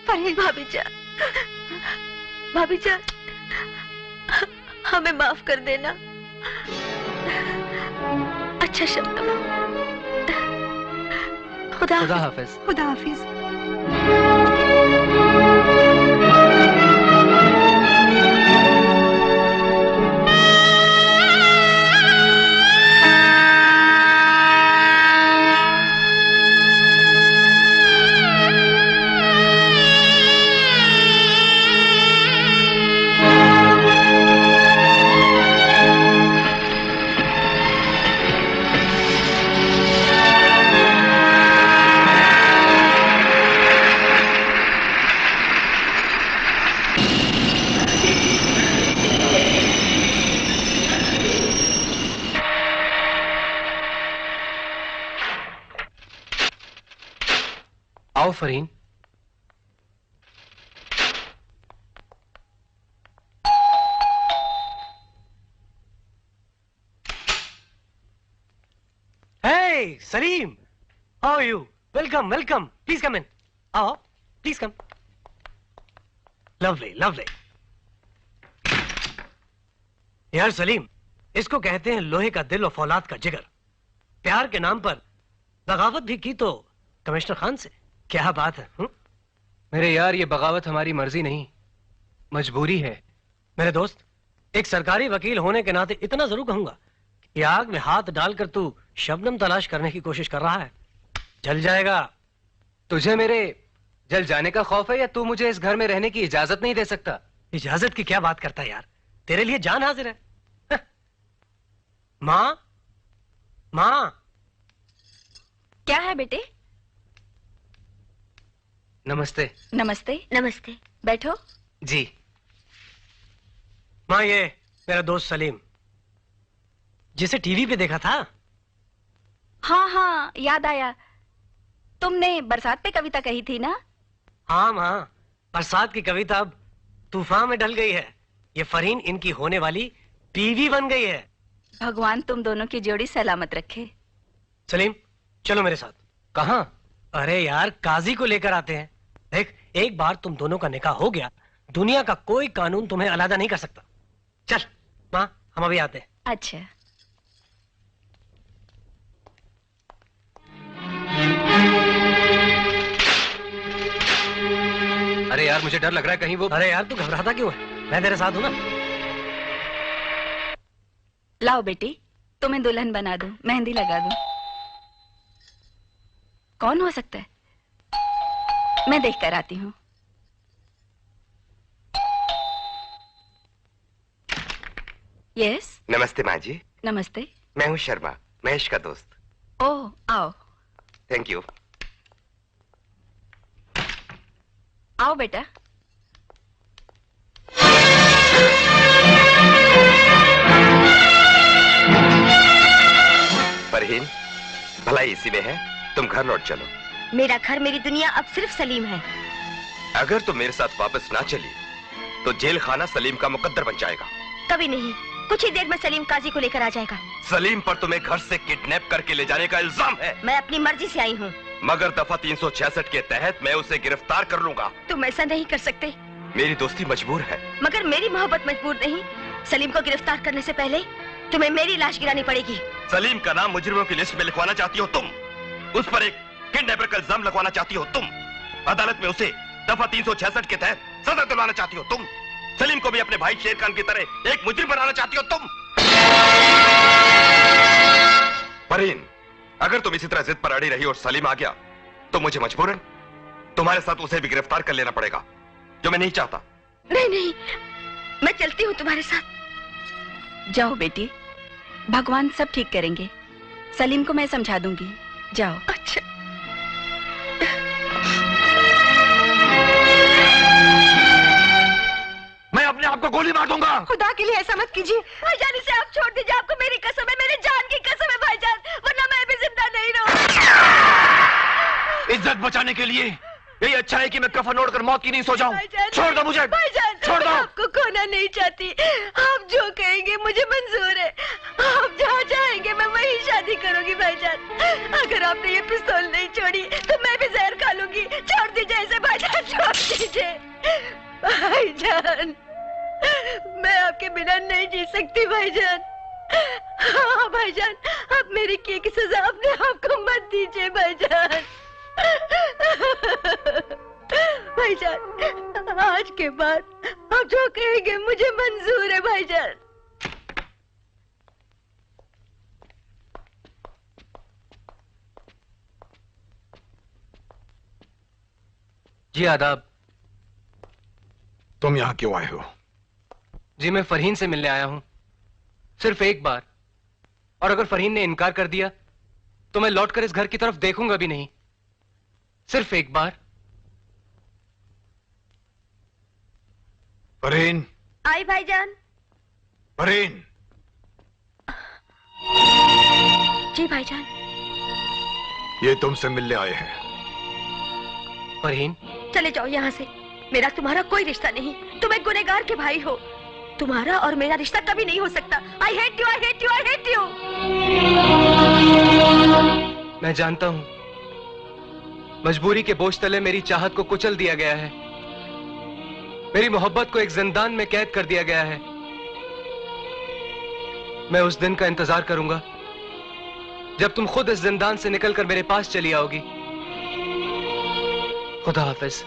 फरीन। भाभी जान, हमें माफ कर देना। अच्छा शब्द। खुदा हाफिज। खुदा हाफिज। आओ Fareen. Hey, Salim! How are you? Welcome, welcome. Please come in. आओ, please come. Lovely, lovely. यार सलीम, इसको कहते हैं लोहे का दिल और फौलाद का जिगर। प्यार के नाम पर बगावत भी की तो कमिश्नर खान से। क्या बात है? मेरे यार, ये बगावत हमारी मर्जी नहीं, मजबूरी है। मेरे दोस्त, एक सरकारी वकील होने के नाते इतना जरूर कहूंगा कि आग में हाथ डालकर तू शबनम तलाश करने की कोशिश कर रहा है। जल जाएगा। तुझे मेरे जल जाने का खौफ है या तू मुझे इस घर में रहने की इजाजत नहीं दे सकता? इजाजत की क्या बात करता है यार, तेरे लिए जान हाजिर है। माँ, माँ। क्या है बेटे? नमस्ते। नमस्ते। नमस्ते, बैठो। जी। माँ, ये मेरा दोस्त सलीम, जिसे टीवी पे देखा था। हाँ हाँ, याद आया। तुमने बरसात पे कविता कही थी ना? हाँ माँ, बरसात की कविता अब तूफान में ढल गई है। ये फरीन इनकी होने वाली बीवी बन गई है। भगवान तुम दोनों की जोड़ी सलामत रखे। सलीम, चलो मेरे साथ। कहाँ? अरे यार, काजी को लेकर आते हैं। देख, एक बार तुम दोनों का निकाह हो गया, दुनिया का कोई कानून तुम्हें अलग नहीं कर सकता। चल माँ, हम अभी आते हैं। अच्छा। अरे यार, मुझे डर लग रहा है कहीं वो। अरे यार, तू घबराता क्यों है? मैं तेरे साथ हूं ना। लाओ बेटी, तुम्हें दुल्हन बना दूं, मेहंदी लगा दूं। कौन हो सकता है? मैं देख कर आती हूँ। यस। नमस्ते माँ जी। नमस्ते। मैं हूँ शर्मा, महेश का दोस्त। ओह, आओ। Thank you. आओ बेटा। फरहीन, भलाई इसी में है, तुम घर लौट चलो। मेरा घर, मेरी दुनिया अब सिर्फ सलीम है। अगर तुम मेरे साथ वापस ना चली तो जेल खाना सलीम का मुकद्दर बन जाएगा। कभी नहीं, कुछ ही देर में सलीम काजी को लेकर आ जाएगा। सलीम पर तुम्हें घर से किडनैप करके ले जाने का इल्जाम है। मैं अपनी मर्जी से आई हूँ। मगर दफा 366 के तहत मैं उसे गिरफ्तार कर लूंगा। तुम ऐसा नहीं कर सकते। मेरी दोस्ती मजबूर है। मगर मेरी मोहब्बत मजबूर नहीं। सलीम को गिरफ्तार करने से पहले तुम्हें मेरी लाश गिरानी पड़ेगी। सलीम का नाम मुजरिमों की लिस्ट में लिखवाना चाहती हो तुम। उस पर एक किडनैपर का इल्जाम लगवाना चाहती हो तुम। अदालत में उसे दफा 366 के तहत सजा दिलवाना चाहती हो तुम। सलीम को भी अपने भाई शेर खान की तरह एक मुजरिम बनाना चाहती हो तुम। फरहीन, अगर तुम इसी तरह जिद पर अड़ी रही और सलीम आ गया तो मुझे मजबूरन तुम्हारे साथ उसे भी गिरफ्तार कर लेना पड़ेगा, जो मैं नहीं चाहता। नहीं नहीं, मैं चलती हूँ तुम्हारे साथ। जाओ बेटी, भगवान सब ठीक करेंगे। सलीम को मैं समझा दूंगी। जाओ। अच्छा। मैं अपने आप को गोली मार दूंगा। खुदा के लिए ऐसा मत कीजिए भाईजान, इसे आप छोड़ दीजिए। आपको मेरी कसम है, मेरी जान की कसम है भाईजान, वरना मैं भी जिंदा नहीं रहूंगा। इज्जत बचाने के लिए यही अच्छा है कि मैं कफन ओढ़कर मौत की नहीं सो जाऊं। छोड़ दो मुझे। भाईजान, छोड़ दो। आपको खोना नहीं चाहती। आप जो कहेंगे मुझे मंजूर है। आप जहाँ चाहेंगे मैं वहीं शादी करूंगी भाईजान। अगर आपने ये पिस्तौल नहीं छोड़ी तो मैं भी जहर खा लूंगी। छोड़ दीजिए इसे भाईजान, छोड़ दीजिए भाईजान। मैं आपके बिना नहीं जी सकती भाईजान। हाँ भाईजान, आप मेरी किए की सजा अपने आप को मत दीजिए भाईजान। भाईजान, आज के बाद आप जो कहेंगे मुझे मंजूर है भाईजान। जी आदाब। तुम यहाँ क्यों आए हो? जी मैं फरहीन से मिलने आया हूं, सिर्फ एक बार। और अगर फरहीन ने इनकार कर दिया तो मैं लौटकर इस घर की तरफ देखूंगा भी नहीं। सिर्फ एक बार। फरहीन। आई भाईजान। फरहीन। जी भाईजान। ये तुमसे मिलने आए हैं। फरहीन, चले जाओ यहाँ से। मेरा तुम्हारा कोई रिश्ता नहीं। तुम एक गुनहगार के भाई हो। तुम्हारा और मेरा रिश्ता कभी नहीं हो सकता। I hate you, I hate you, I hate you. मैं जानता हूं मजबूरी के बोझ तले मेरी चाहत को कुचल दिया गया है। मेरी मोहब्बत को एक जिंदान में कैद कर दिया गया है। मैं उस दिन का इंतजार करूंगा जब तुम खुद इस जिंदान से निकलकर मेरे पास चली आओगी। खुदा हाफिज।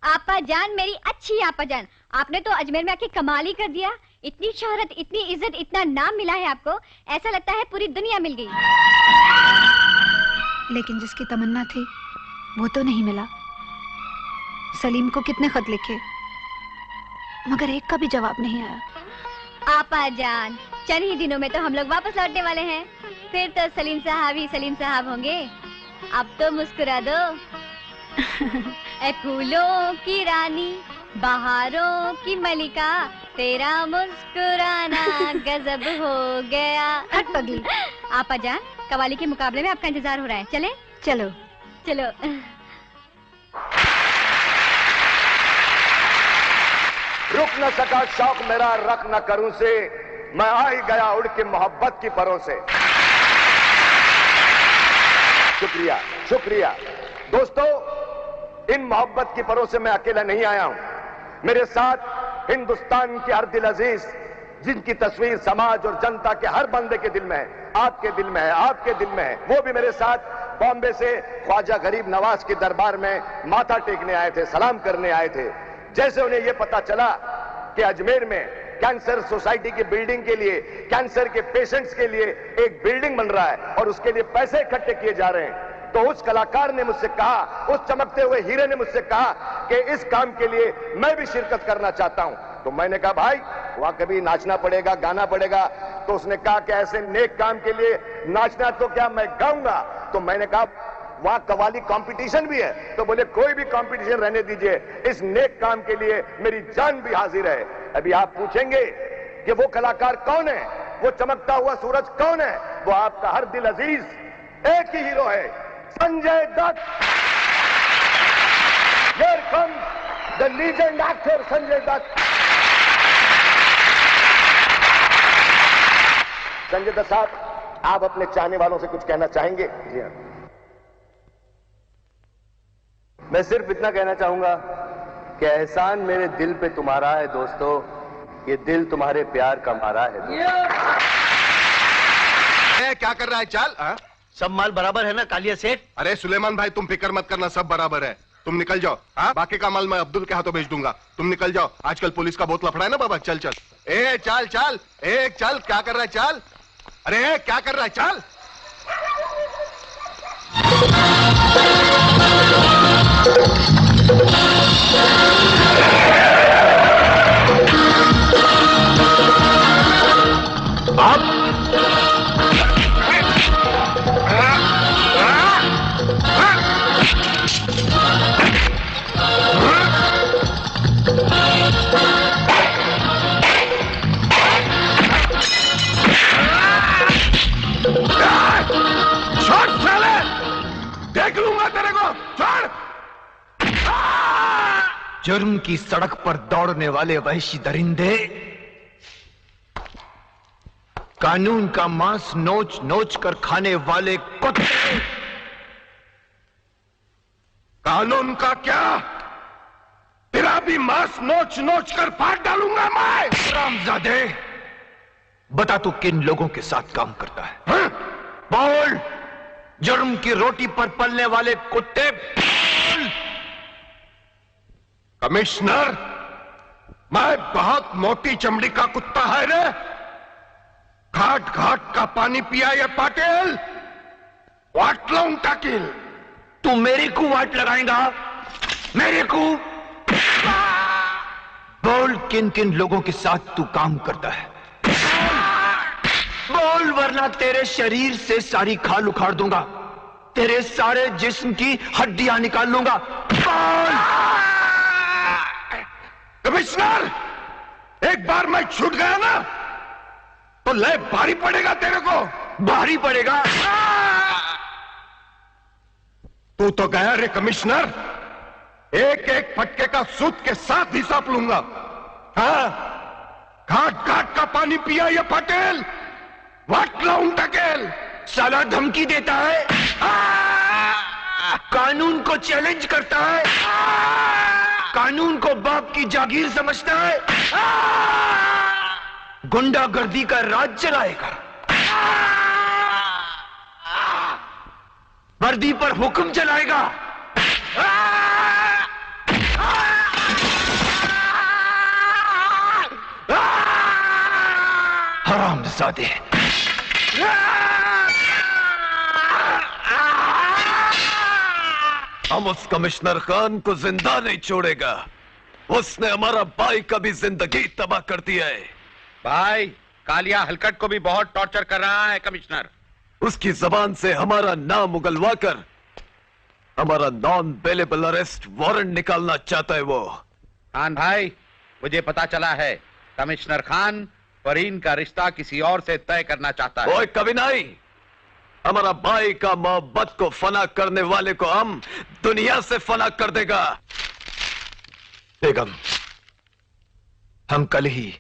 आपा जान, मेरी अच्छी आपा जान, आपने तो अजमेर में आके कमाल ही कर दिया। इतनी शोहरत, इतनी इज्जत, इतना नाम मिला है आपको, ऐसा लगता है पूरी दुनिया मिल गई। लेकिन जिसकी तमन्ना थी वो तो नहीं मिला। सलीम को कितने खत लिखे मगर एक का भी जवाब नहीं आया। आपा जान, चंद ही दिनों में तो हम लोग वापस लौटने वाले हैं। फिर तो सलीम साहब ही सलीम साहब होंगे। अब तो मुस्कुरा दो। ए फूलों की रानी, बहारों की मलिका, तेरा मुस्कुराना गजब हो गया। हट पगली। आपा जान, कवाली के मुकाबले में आपका इंतजार हो रहा है। चले? चलो चलो। रुक न सका शौक मेरा रख न करूं से, मैं आ ही गया उड़ के मोहब्बत की परों से। शुक्रिया शुक्रिया दोस्तों, इन मोहब्बत की परों से मैं अकेला नहीं आया हूं। मेरे साथ हिंदुस्तान के हर दिल अजीज, जिनकी तस्वीर समाज और जनता के हर बंदे के दिल में है, आपके दिल में है, आपके दिल में है, वो भी मेरे साथ बॉम्बे से ख्वाजा गरीब नवाज के दरबार में माथा टेकने आए थे, सलाम करने आए थे। जैसे उन्हें यह पता चला कि अजमेर में कैंसर सोसाइटी की बिल्डिंग के लिए, कैंसर के पेशेंट्स के लिए एक बिल्डिंग बन रहा है और उसके लिए पैसे इकट्ठे किए जा रहे हैं, तो उस कलाकार ने मुझसे कहा, उस चमकते हुए हीरे ने मुझसे कहा कि इस काम के लिए मैं भी शिरकत करना चाहता हूं। तो मैंने कहा भाई वहां कभी नाचना पड़ेगा, गाना पड़ेगा। तो उसने कहा कि ऐसे नेक काम के लिए नाचना तो क्या मैं गाऊंगा। तो मैंने कहा वहां कवाली कंपटीशन भी है। तो बोले कोई भी कंपटीशन रहने दीजिए, इस नेक काम के लिए मेरी जान भी हाजिर है। अभी आप पूछेंगे कि वो कलाकार कौन है, वो चमकता हुआ सूरज कौन है? वो आपका हर दिल अजीज एक ही हीरो है, Sanjay Dutt. Here comes the legend actor Sanjay Dutt. Sanjay Dutt साहब, आप अपने चाहने वालों से कुछ कहना चाहेंगे? जी हाँ। मैं सिर्फ इतना कहना चाहूंगा कि एहसान मेरे दिल पे तुम्हारा है दोस्तों, ये दिल तुम्हारे प्यार का मारा है। क्या कर रहा है? चाल सब माल बराबर है ना कालिया सेठ? अरे सुलेमान भाई तुम फिक्र मत करना, सब बराबर है। तुम निकल जाओ। हाँ, बाकी का माल मैं अब्दुल के हाथों भेज दूंगा। तुम निकल जाओ, आजकल पुलिस का बहुत लफड़ा है ना बाबा। चल चल, ए चाल चाल, ए चल, क्या कर रहा है? चाल, अरे क्या कर रहा है? चाल। आप जुर्म की सड़क पर दौड़ने वाले वहशी दरिंदे, कानून का मांस नोच नोच कर खाने वाले कुत्ते। कानून का क्या? तेरा भी मांस नोच नोच कर फाड़ डालूंगा मैं। रामजादे, बता तू किन लोगों के साथ काम करता है? हाँ? बोल, जुर्म की रोटी पर पलने वाले कुत्ते, बोल। कमिश्नर, मैं बहुत मोटी चमड़ी का कुत्ता है रे। घाट घाट का पानी पिया ये पाटिल, वाट लाऊं टाकिल। तू मेरे को वाट लगाएगा? मेरे को? बोल, किन किन लोगों के साथ तू काम करता है? बोल, वरना तेरे शरीर से सारी खाल उखाड़ दूंगा, तेरे सारे जिस्म की हड्डियां निकाल लूंगा। बोल। कमिश्नर, एक बार मैं छूट गया ना तो ले भारी पड़ेगा तेरे को। भारी पड़ेगा? तू तो गया रे कमिश्नर, एक एक फटके का सूद के साथ हिसाब लूंगा। हाँ, घाट घाट का पानी पिया ये पटेल, वाट लाऊं टकेल। साला धमकी देता है, कानून को चैलेंज करता है, कानून को बाप की जागीर समझता है, गुंडागर्दी का राज चलाएगा, वर्दी पर हुक्म चलाएगा। हरामजादे। हम उस कमिश्नर खान को जिंदा नहीं छोड़ेगा। उसने हमारा भाई का भी जिंदगी तबाह कर दिया है। भाई, कालिया हलकट को भी बहुत टॉर्चर कर रहा है कमिश्नर। उसकी जबान से हमारा नाम उगलवा कर हमारा नॉन बेलेबल अरेस्ट वारंट निकालना चाहता है वो। खान भाई, मुझे पता चला है कमिश्नर खान फरहीन का रिश्ता किसी और से तय करना चाहता है। ओए कभी नहीं, हमारा भाई का मोहब्बत को फना करने वाले को हम दुनिया से फना कर देगा। बेगम, हम कल ही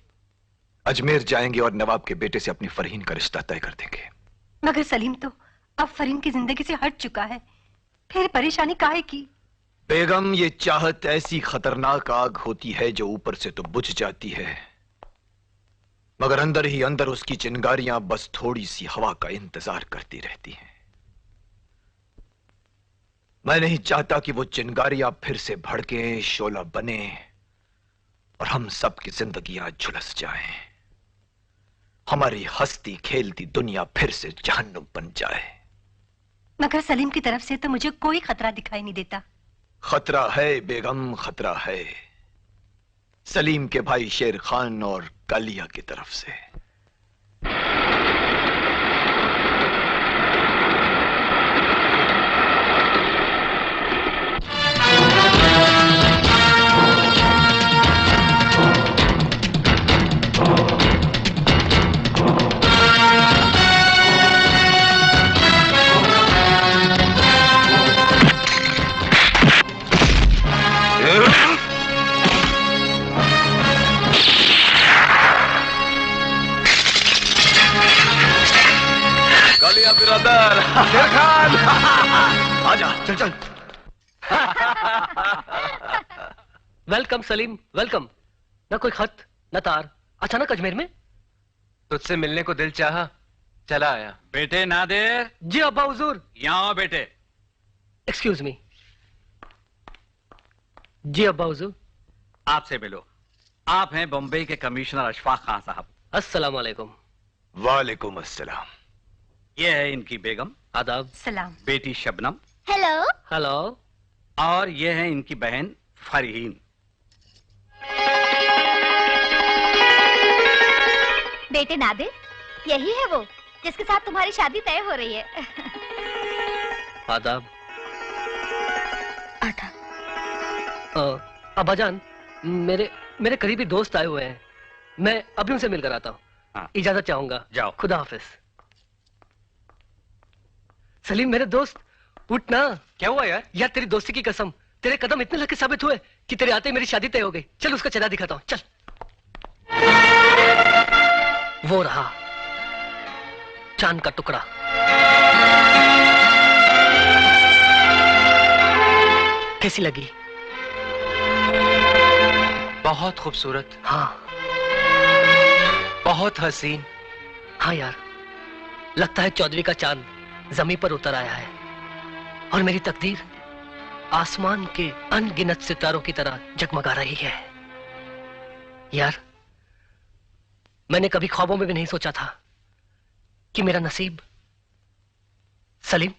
अजमेर जाएंगे और नवाब के बेटे से अपनी फरहीन का रिश्ता तय कर देंगे। मगर सलीम तो अब फरहीन की जिंदगी से हट चुका है, फिर परेशानी काहे की? बेगम, ये चाहत ऐसी खतरनाक आग होती है जो ऊपर से तो बुझ जाती है, मगर अंदर ही अंदर उसकी चिंगारियां बस थोड़ी सी हवा का इंतजार करती रहती हैं। मैं नहीं चाहता कि वो चिंगारियां फिर से भड़के, शोला बने और हम सब की जिंदगियां झुलस जाएं, हमारी हंसती खेलती दुनिया फिर से जहन्नुम बन जाए। मगर सलीम की तरफ से तो मुझे कोई खतरा दिखाई नहीं देता। खतरा है बेगम, खतरा है। सलीम के भाई शेर खान और कालिया की तरफ से। बिरादर, शेर खान, आजा, चल चल। Welcome Salim, welcome. ना कोई खत, ना तार, अचानक अजमेर में? तुझसे मिलने को दिल चाहा, चला आया। बेटे नादिर। जी अब्बा हुजूर। यहाँ आओ बेटे। Excuse me. जी अब्बा हुजूर। आपसे मिलो। आप हैं बम्बई के कमिश्नर अशफाक खान साहब। अस्सलाम वालेकुम। वालेकुम अस्सलाम। ये है इनकी बेगम। आदाब। सलाम। बेटी शबनम। हेलो। हेलो। और ये है इनकी बहन फरहीन। बेटे नादिर, यही है वो जिसके साथ तुम्हारी शादी तय हो रही है। आदाब। अब्बाजान, मेरे करीबी दोस्त आए हुए हैं, मैं अभी उनसे मिलकर आता हूँ। हाँ। इजाजत चाहूंगा। जाओ। खुदा हाफिज। सलीम मेरे दोस्त, उठ ना। क्या हुआ यार? यार तेरी दोस्ती की कसम, तेरे कदम इतने लगे साबित हुए कि तेरे आते ही मेरी शादी तय हो गई। चल उसका चेहरा दिखाता हूँ, चल। वो रहा चांद का टुकड़ा। कैसी लगी? बहुत खूबसूरत। हाँ। बहुत हसीन। हाँ यार, लगता है 14वीं का चांद जमीन पर उतर आया है और मेरी तकदीर आसमान के अनगिनत सितारों की तरह जगमगा रही है। यार, मैंने कभी ख्वाबों में भी नहीं सोचा था कि मेरा नसीब सलीम।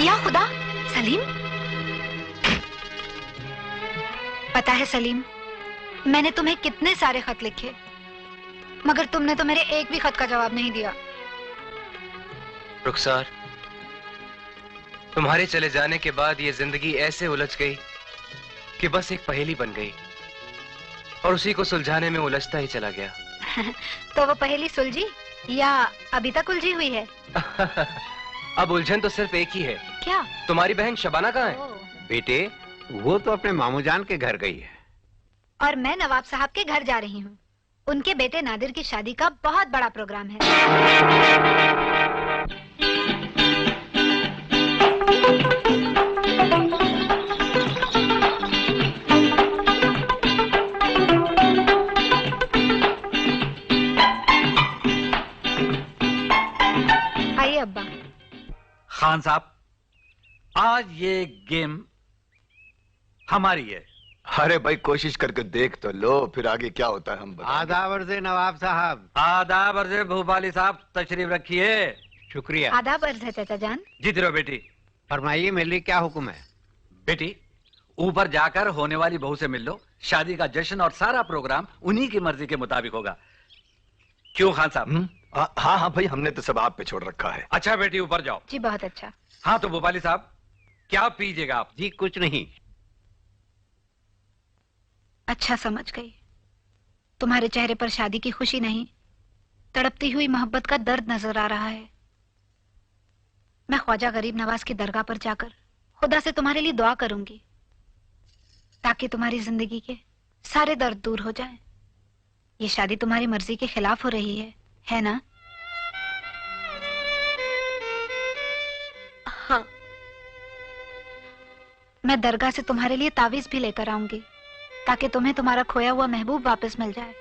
या खुदा, सलीम। पता है सलीम, मैंने तुम्हें कितने सारे खत लिखे, मगर तुमने तो मेरे एक भी खत का जवाब नहीं दिया। रुखसार, तुम्हारे चले जाने के बाद ये जिंदगी ऐसे उलझ गई कि बस एक पहेली बन गई और उसी को सुलझाने में उलझता ही चला गया। तो वो पहेली सुलझी या अभी तक उलझी हुई है? अब उलझन तो सिर्फ एक ही है। क्या? तुम्हारी बहन शबाना कहाँ है? बेटे, वो तो अपने मामू जान के घर गई है। और मैं नवाब साहब के घर जा रही हूँ। उनके बेटे नादिर की शादी का बहुत बड़ा प्रोग्राम है। आइए अब्बा। खान साहब, आज ये गेम हमारी है। अरे भाई, कोशिश करके देख तो लो, फिर आगे क्या होता है हम बताएंगे। आदाब अर्ज़े नवाब साहब। आदाब अर्ज़े भूपाली साहब, तशरीफ रखिए। शुक्रिया। आदाब अर्ज़ है चाचा जान। जीती रहो बेटी। फरमाइए, मेरे लिए क्या हुक्म है? बेटी, ऊपर जाकर होने वाली बहू से मिल लो। शादी का जश्न और सारा प्रोग्राम उन्हीं की मर्जी के मुताबिक होगा। क्यों खान साहब? हाँ हाँ भाई, हमने तो सब आप पे छोड़ रखा है। अच्छा बेटी, ऊपर जाओ। जी बहुत अच्छा। हाँ तो भोपाली साहब, क्या पीजिएगा आप? जी कुछ नहीं। अच्छा समझ गई। तुम्हारे चेहरे पर शादी की खुशी नहीं, तड़पती हुई मोहब्बत का दर्द नजर आ रहा है। मैं ख्वाजा गरीब नवाज की दरगाह पर जाकर खुदा से तुम्हारे लिए दुआ करूंगी ताकि तुम्हारी जिंदगी के सारे दर्द दूर हो जाएं। ये शादी तुम्हारी मर्जी के खिलाफ हो रही है ना? हाँ। मैं दरगाह से तुम्हारे लिए तावीज भी लेकर आऊंगी ताकि तुम्हें तुम्हारा खोया हुआ महबूब वापस मिल जाए।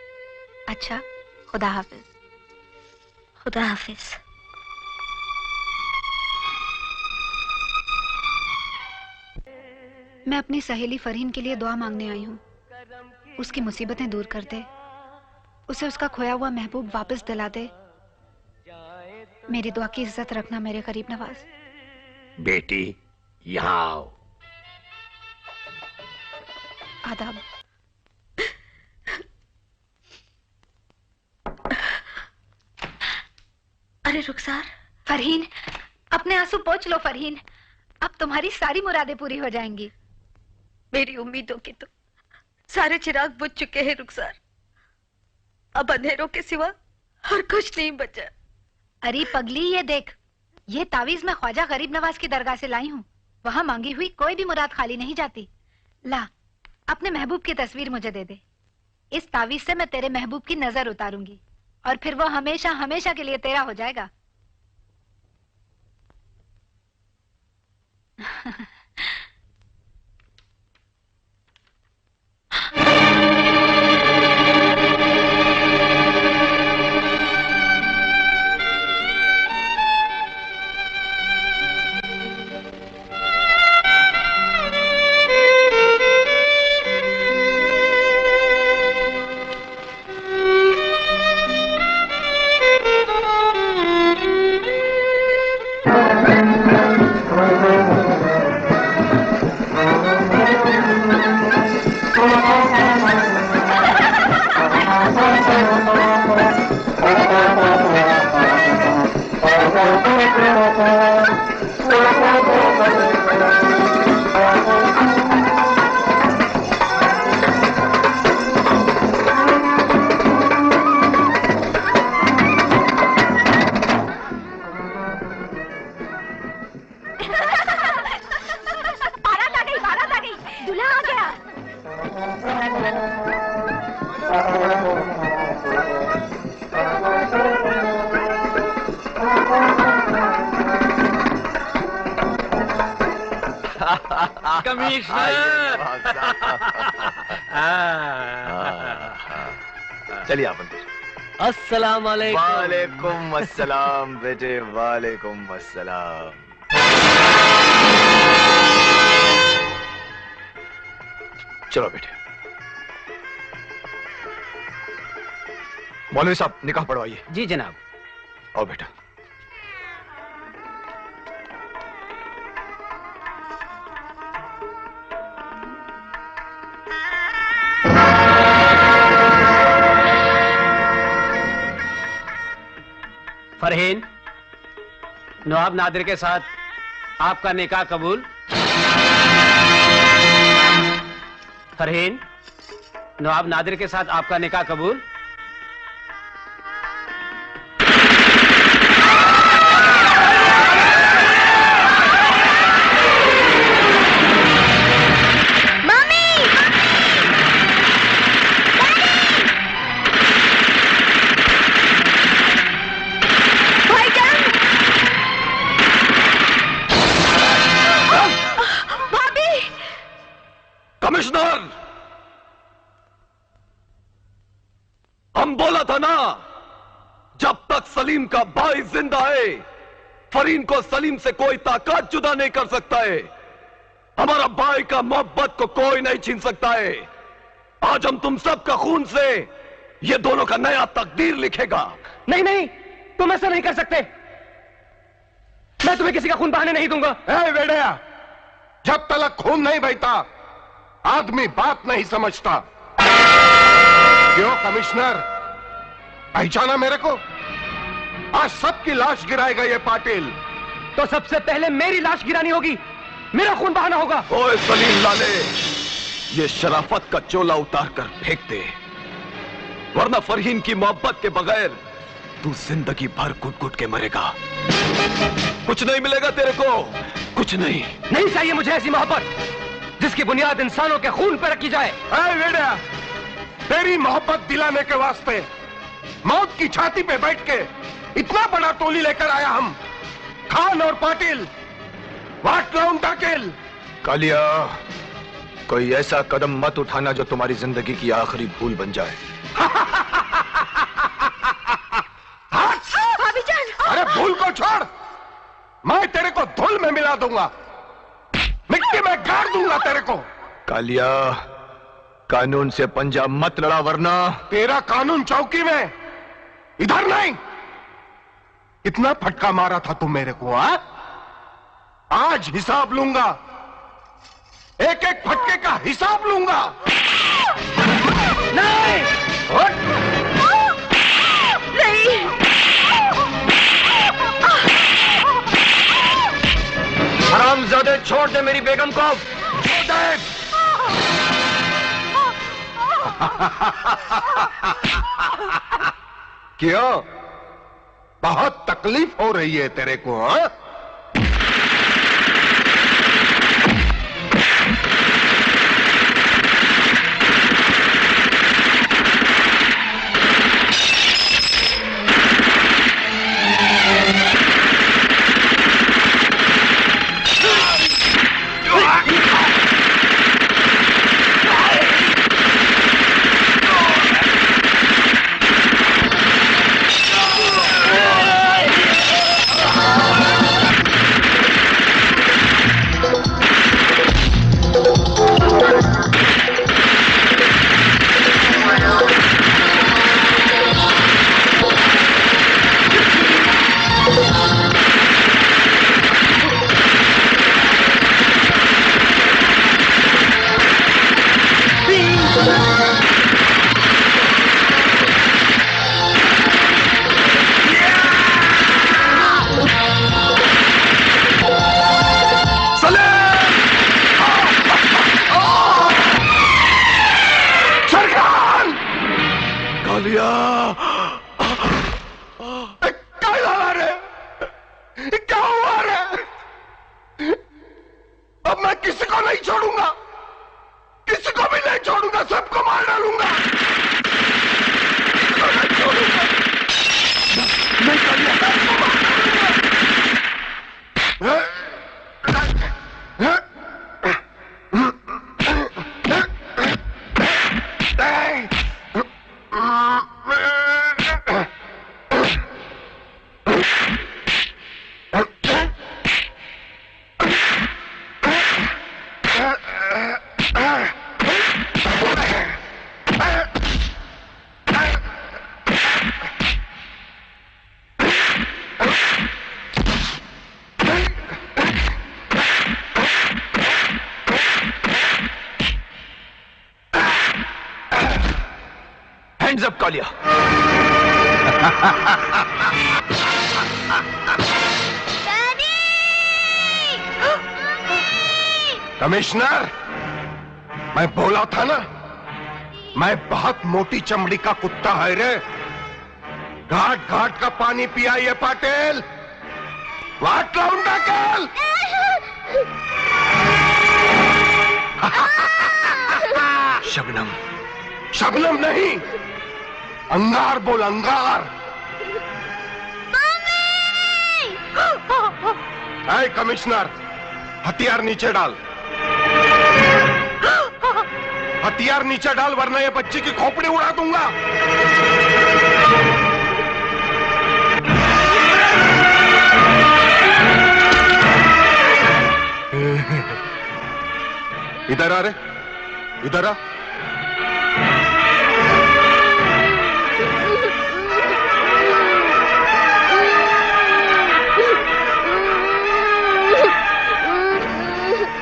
अच्छा, खुदा हाफिज। खुदा हाफिज। मैं अपनी सहेली फरहीन के लिए दुआ मांगने आई हूँ। उसकी मुसीबतें दूर कर दे, उसे उसका खोया हुआ महबूब वापस दिला दे। मेरी दुआ की इज्जत रखना मेरे करीब नवाज। बेटी, यहाँ आओ। आदाब। अरे रुखसार। फरहीन, अपने आंसू पोंछ लो फरहीन। अब तुम्हारी सारी मुरादें पूरी हो जाएंगी। मेरी उम्मीदों के तो सारे चिराग बुझ चुके हैं रुखसार। अब अंधेरों के सिवा और कुछ नहीं बचा। अरे पगली, ये देख, ये तावीज मैं ख्वाजा गरीब नवाज की दरगाह से लाई हूँ। वहां मांगी हुई कोई भी मुराद खाली नहीं जाती। ला, अपने महबूब की तस्वीर मुझे दे दे। इस तावीज से मैं तेरे महबूब की नजर उतारूंगी और फिर वो हमेशा हमेशा के लिए तेरा हो जाएगा। चलिए आप अंदर। अस्सलाम वालेकुम। वालेकुम अस्सलाम बेटे, वालेकुम अस्सलाम। चलो बेटे। मौलवी साहब निकाह पढ़वाइए। जी जनाब। आओ बेटा। फरहीन, नवाब नादिर के साथ आपका निकाह कबूल। फरहीन, नवाब नादिर के साथ आपका निकाह कबूल। कमिश्नर, हम बोला था ना, जब तक सलीम का भाई जिंदा है फरीन को सलीम से कोई ताकत जुदा नहीं कर सकता है। हमारा भाई का मोहब्बत को कोई नहीं छीन सकता है। आज हम तुम सबका खून से ये दोनों का नया तकदीर लिखेगा। नहीं नहीं, तुम ऐसा नहीं कर सकते। मैं तुम्हें किसी का खून बहाने नहीं दूंगा। बेड़िया, जब तक खून नहीं बहता आदमी बात नहीं समझता। क्यों कमिश्नर, पहचाना मेरे को? आज सबकी लाश गिराएगा ये पाटिल। तो सबसे पहले मेरी लाश गिरानी होगी, मेरा खून बहाना होगा। ओए सलीम लाले, ये शराफत का चोला उतार कर फेंक दे, वरना फरहीन की मोहब्बत के बगैर तू जिंदगी भर घुट घुट के मरेगा। कुछ नहीं मिलेगा तेरे को, कुछ नहीं। नहीं चाहिए मुझे ऐसी मोहब्बत जिसकी बुनियाद इंसानों के खून पर रखी जाए। बेड़िया, तेरी मोहब्बत दिलाने के वास्ते मौत की छाती पे बैठ के इतना बड़ा टोली लेकर आया हम। खान और पाटिल, वाट लाउन टाकिल। कालिया, कोई ऐसा कदम मत उठाना जो तुम्हारी जिंदगी की आखिरी भूल बन जाए। अरे भूल को छोड़, मैं तेरे को धूल में मिला दूंगा, मिट्टी में गाड़ दूंगा तेरे को। कालिया, कानून से पंजा मत लड़ा वरना। तेरा कानून चौकी में, इधर नहीं। कितना फटका मारा था तू मेरे को? आज हिसाब लूंगा, एक एक फटके का हिसाब लूंगा। नहीं, नहीं। हरामजादे, छोड़ दे मेरी बेगम को। छोड़ दे। क्यों, बहुत तकलीफ हो रही है तेरे को? हाँ? किसी को नहीं छोड़ूंगा, किसी को भी नहीं छोड़ूंगा, सबको मार डालूंगा। Hands up Kaliya. कमिश्नर, मैं बोला था ना, मैं बहुत मोटी चमड़ी का कुत्ता है रे। घाट घाट का पानी पिया ये पाटिल। वाट लाऊंगा कल। शबनम। शबनम नहीं, अंगार बोल, अंगार। हाय कमिश्नर, हथियार नीचे डाल। हथियार नीचे डाल वरना ये बच्ची की खोपड़ी उड़ा दूंगा। इधर आ रे, इधर आ।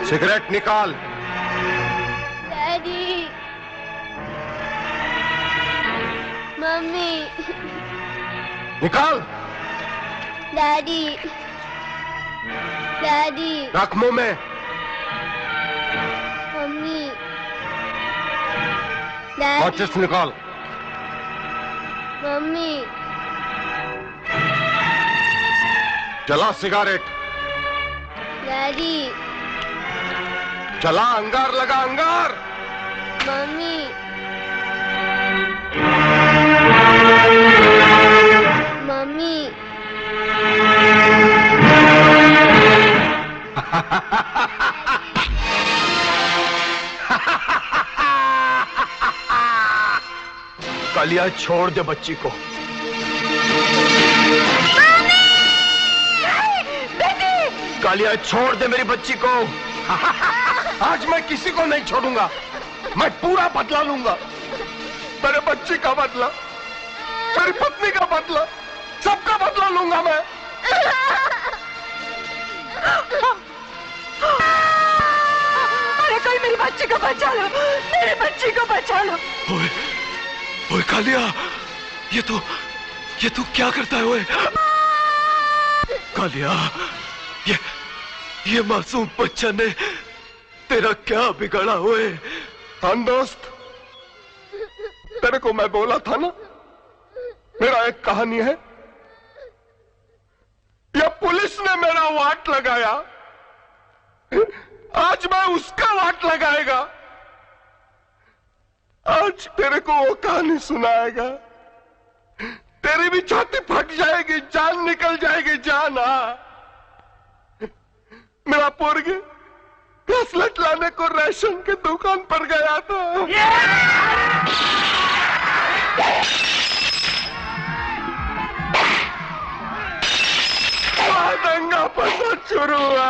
सिगरेट निकाल। Daddy, mummy. निकाल। Daddy, daddy. रख मुंह में। Mummy, daddy. माचिस निकाल। मम्मी। जला सिगारेट। डैडी। चला, अंगार लगा, अंगार। मम्मी। मम्मी। कालिया, छोड़ दे बच्ची को। कालिया, छोड़ दे मेरी बच्ची को। आज मैं किसी को नहीं छोड़ूंगा। मैं पूरा बदला लूंगा। मेरे बच्ची का बदला, मेरी पत्नी का बदला, सबका बदला लूंगा मैं। अरे कोई मेरी बच्ची को बचा लो, मेरी बच्ची को बचा लो। ओए, ओए कालिया, ये तू क्या करता है ओए? कालिया, ये मासूम बच्चा ने तेरा क्या बिगाड़ा हुए? हाँ दोस्त, तेरे को मैं बोला था ना, मेरा एक कहानी है। या पुलिस ने मेरा वाट लगाया, आज मैं उसका वाट लगाएगा। आज तेरे को वो कहानी सुनाएगा, तेरी भी छाती फट जाएगी, जान निकल जाएगी, जान। मेरा पोरगे ब्रेसलेट लाने को रेशन की दुकान पर गया था। दंगा फसाद शुरू हुआ।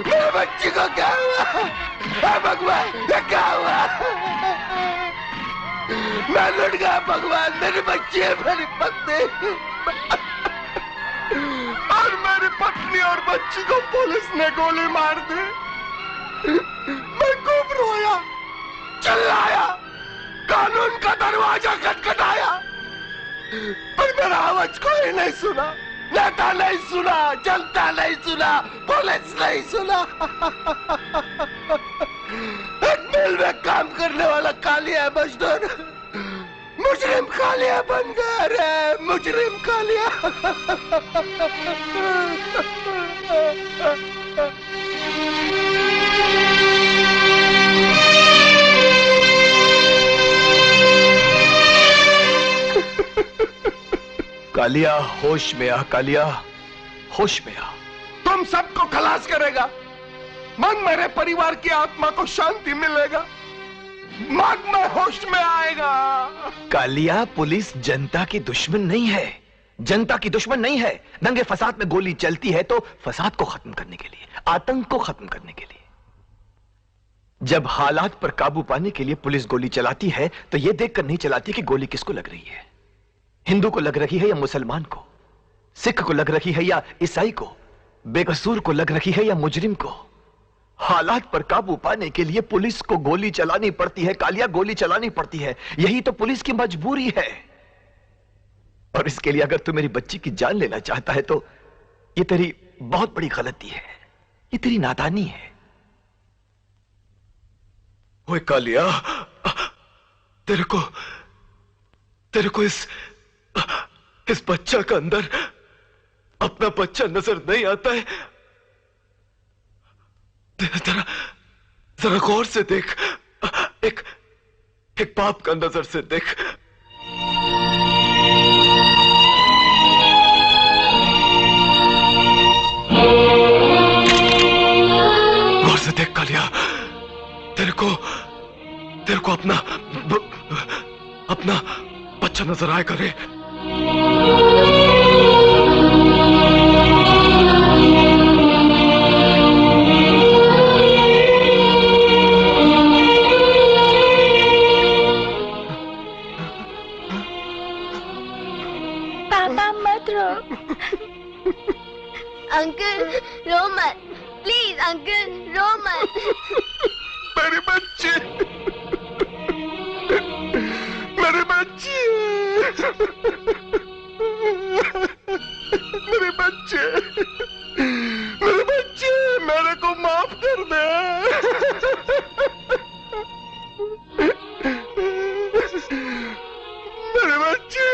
मेरे बच्ची को क्या हुआ? भगवान, क्या हुआ? मैं लुट गया भगवान। मेरी बच्ची है, मेरी पत्नी और मेरी पत्नी और बच्ची को पुलिस ने गोली मार दी। मैं खूब रोया, चिल्लाया, कानून का दरवाजा खटखटाया, पर मेरा आवाज कोई नहीं सुना। नेता नहीं सुना, जनता नहीं सुना, पुलिस नहीं सुना। एक मिल में काम करने वाला कालिया मजदूर मुजरिम कालिया बन गया रे, मुजरिम कालिया। कालिया होश में आ, कालिया होश में आ। तुम सबको खलास करेगा, मन मेरे परिवार की आत्मा को शांति मिलेगा, मन में होश में आएगा। कालिया, पुलिस जनता की दुश्मन नहीं है, जनता की दुश्मन नहीं है। दंगे फसाद में गोली चलती है तो फसाद को खत्म करने के लिए, आतंक को खत्म करने के लिए। जब हालात पर काबू पाने के लिए पुलिस गोली चलाती है तो यह देखकर नहीं चलाती कि गोली किसको लग रही है, हिंदू को लग रही है या मुसलमान को, सिख को लग रही है या ईसाई को, बेकसूर को लग रही है या मुजरिम को। हालात पर काबू पाने के लिए पुलिस को गोली चलानी पड़ती है कालिया, गोली चलानी पड़ती है। यही तो पुलिस की मजबूरी है। और इसके लिए अगर तू मेरी बच्ची की जान लेना चाहता है तो यह तेरी बहुत बड़ी गलती है, यह तेरी नादानी है। ओए कालिया, तेरे को इस बच्चा का अंदर अपना बच्चा नजर नहीं आता है? जरा गौर से देख, एक बाप का नजर से देख। गौर से देख कालिया, तेरे को अपना बच्चा नजर आए करे। पापा मत रो। अंकल रो मत, प्लीज अंकल रो मत। मेरे बच्चे, मेरे बच्चे, मेरे बच्चे, मेरे बच्चे, मेरे को माफ कर दे। मेरे बच्चे,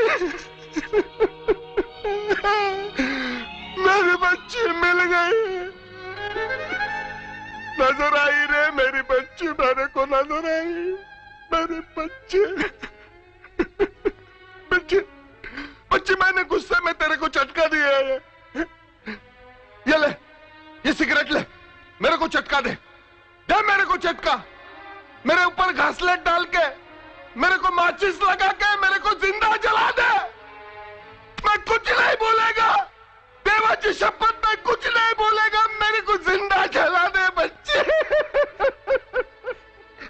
मेरे बच्चे मिल गए, नजर आई रे मेरी बच्ची, मेरे को नजर आई। मेरे बच्चे, बच्चे, बच्चे, मैंने गुस्से में तेरे को चटका दिया है। ये ले, ये सिगरेट ले, मेरे को चटका दे, दे मेरे को चटका। मेरे ऊपर घासलेट डाल के, मेरे को माचिस लगा के, मेरे को जिंदा जला दे। मैं कुछ नहीं बोलेगा, देवा की शपथ में कुछ नहीं बोलेगा, मेरे को जिंदा जला दे बच्चे।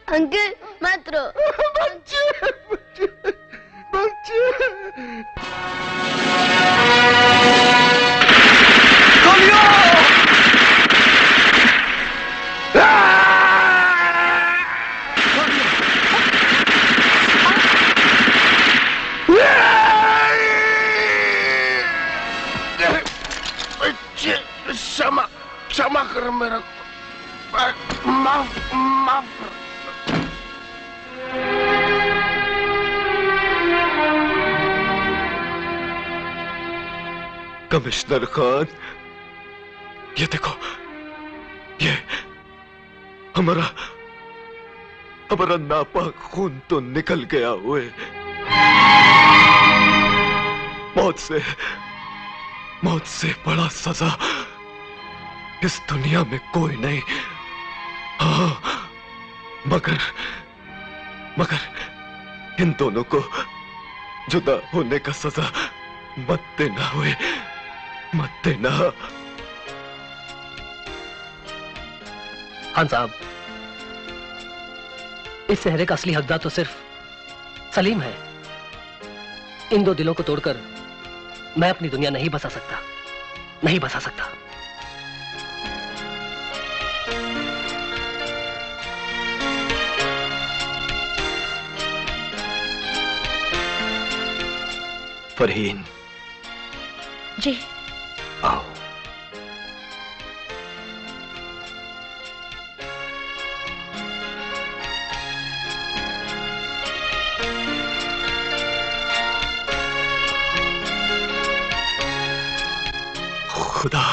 अंकल मत रो। बच्चे, बच्चे, बच्चे। क्षमा, क्षमा कर मेरा को, माफ कर। कमिश्नर खान, ये देखो, ये हमारा नापाक खून तो निकल गया हुए। मौत से बड़ा सजा इस दुनिया में कोई नहीं। हाँ, मगर इन दोनों को जुदा होने का सजा मत देना हुए, मत देना। खान साहब, इस सहरे का असली हकदार तो सिर्फ सलीम है। इन दो दिलों को तोड़कर मैं अपनी दुनिया नहीं बसा सकता, नहीं बसा सकता। फरहीन जी, आओ। खुदा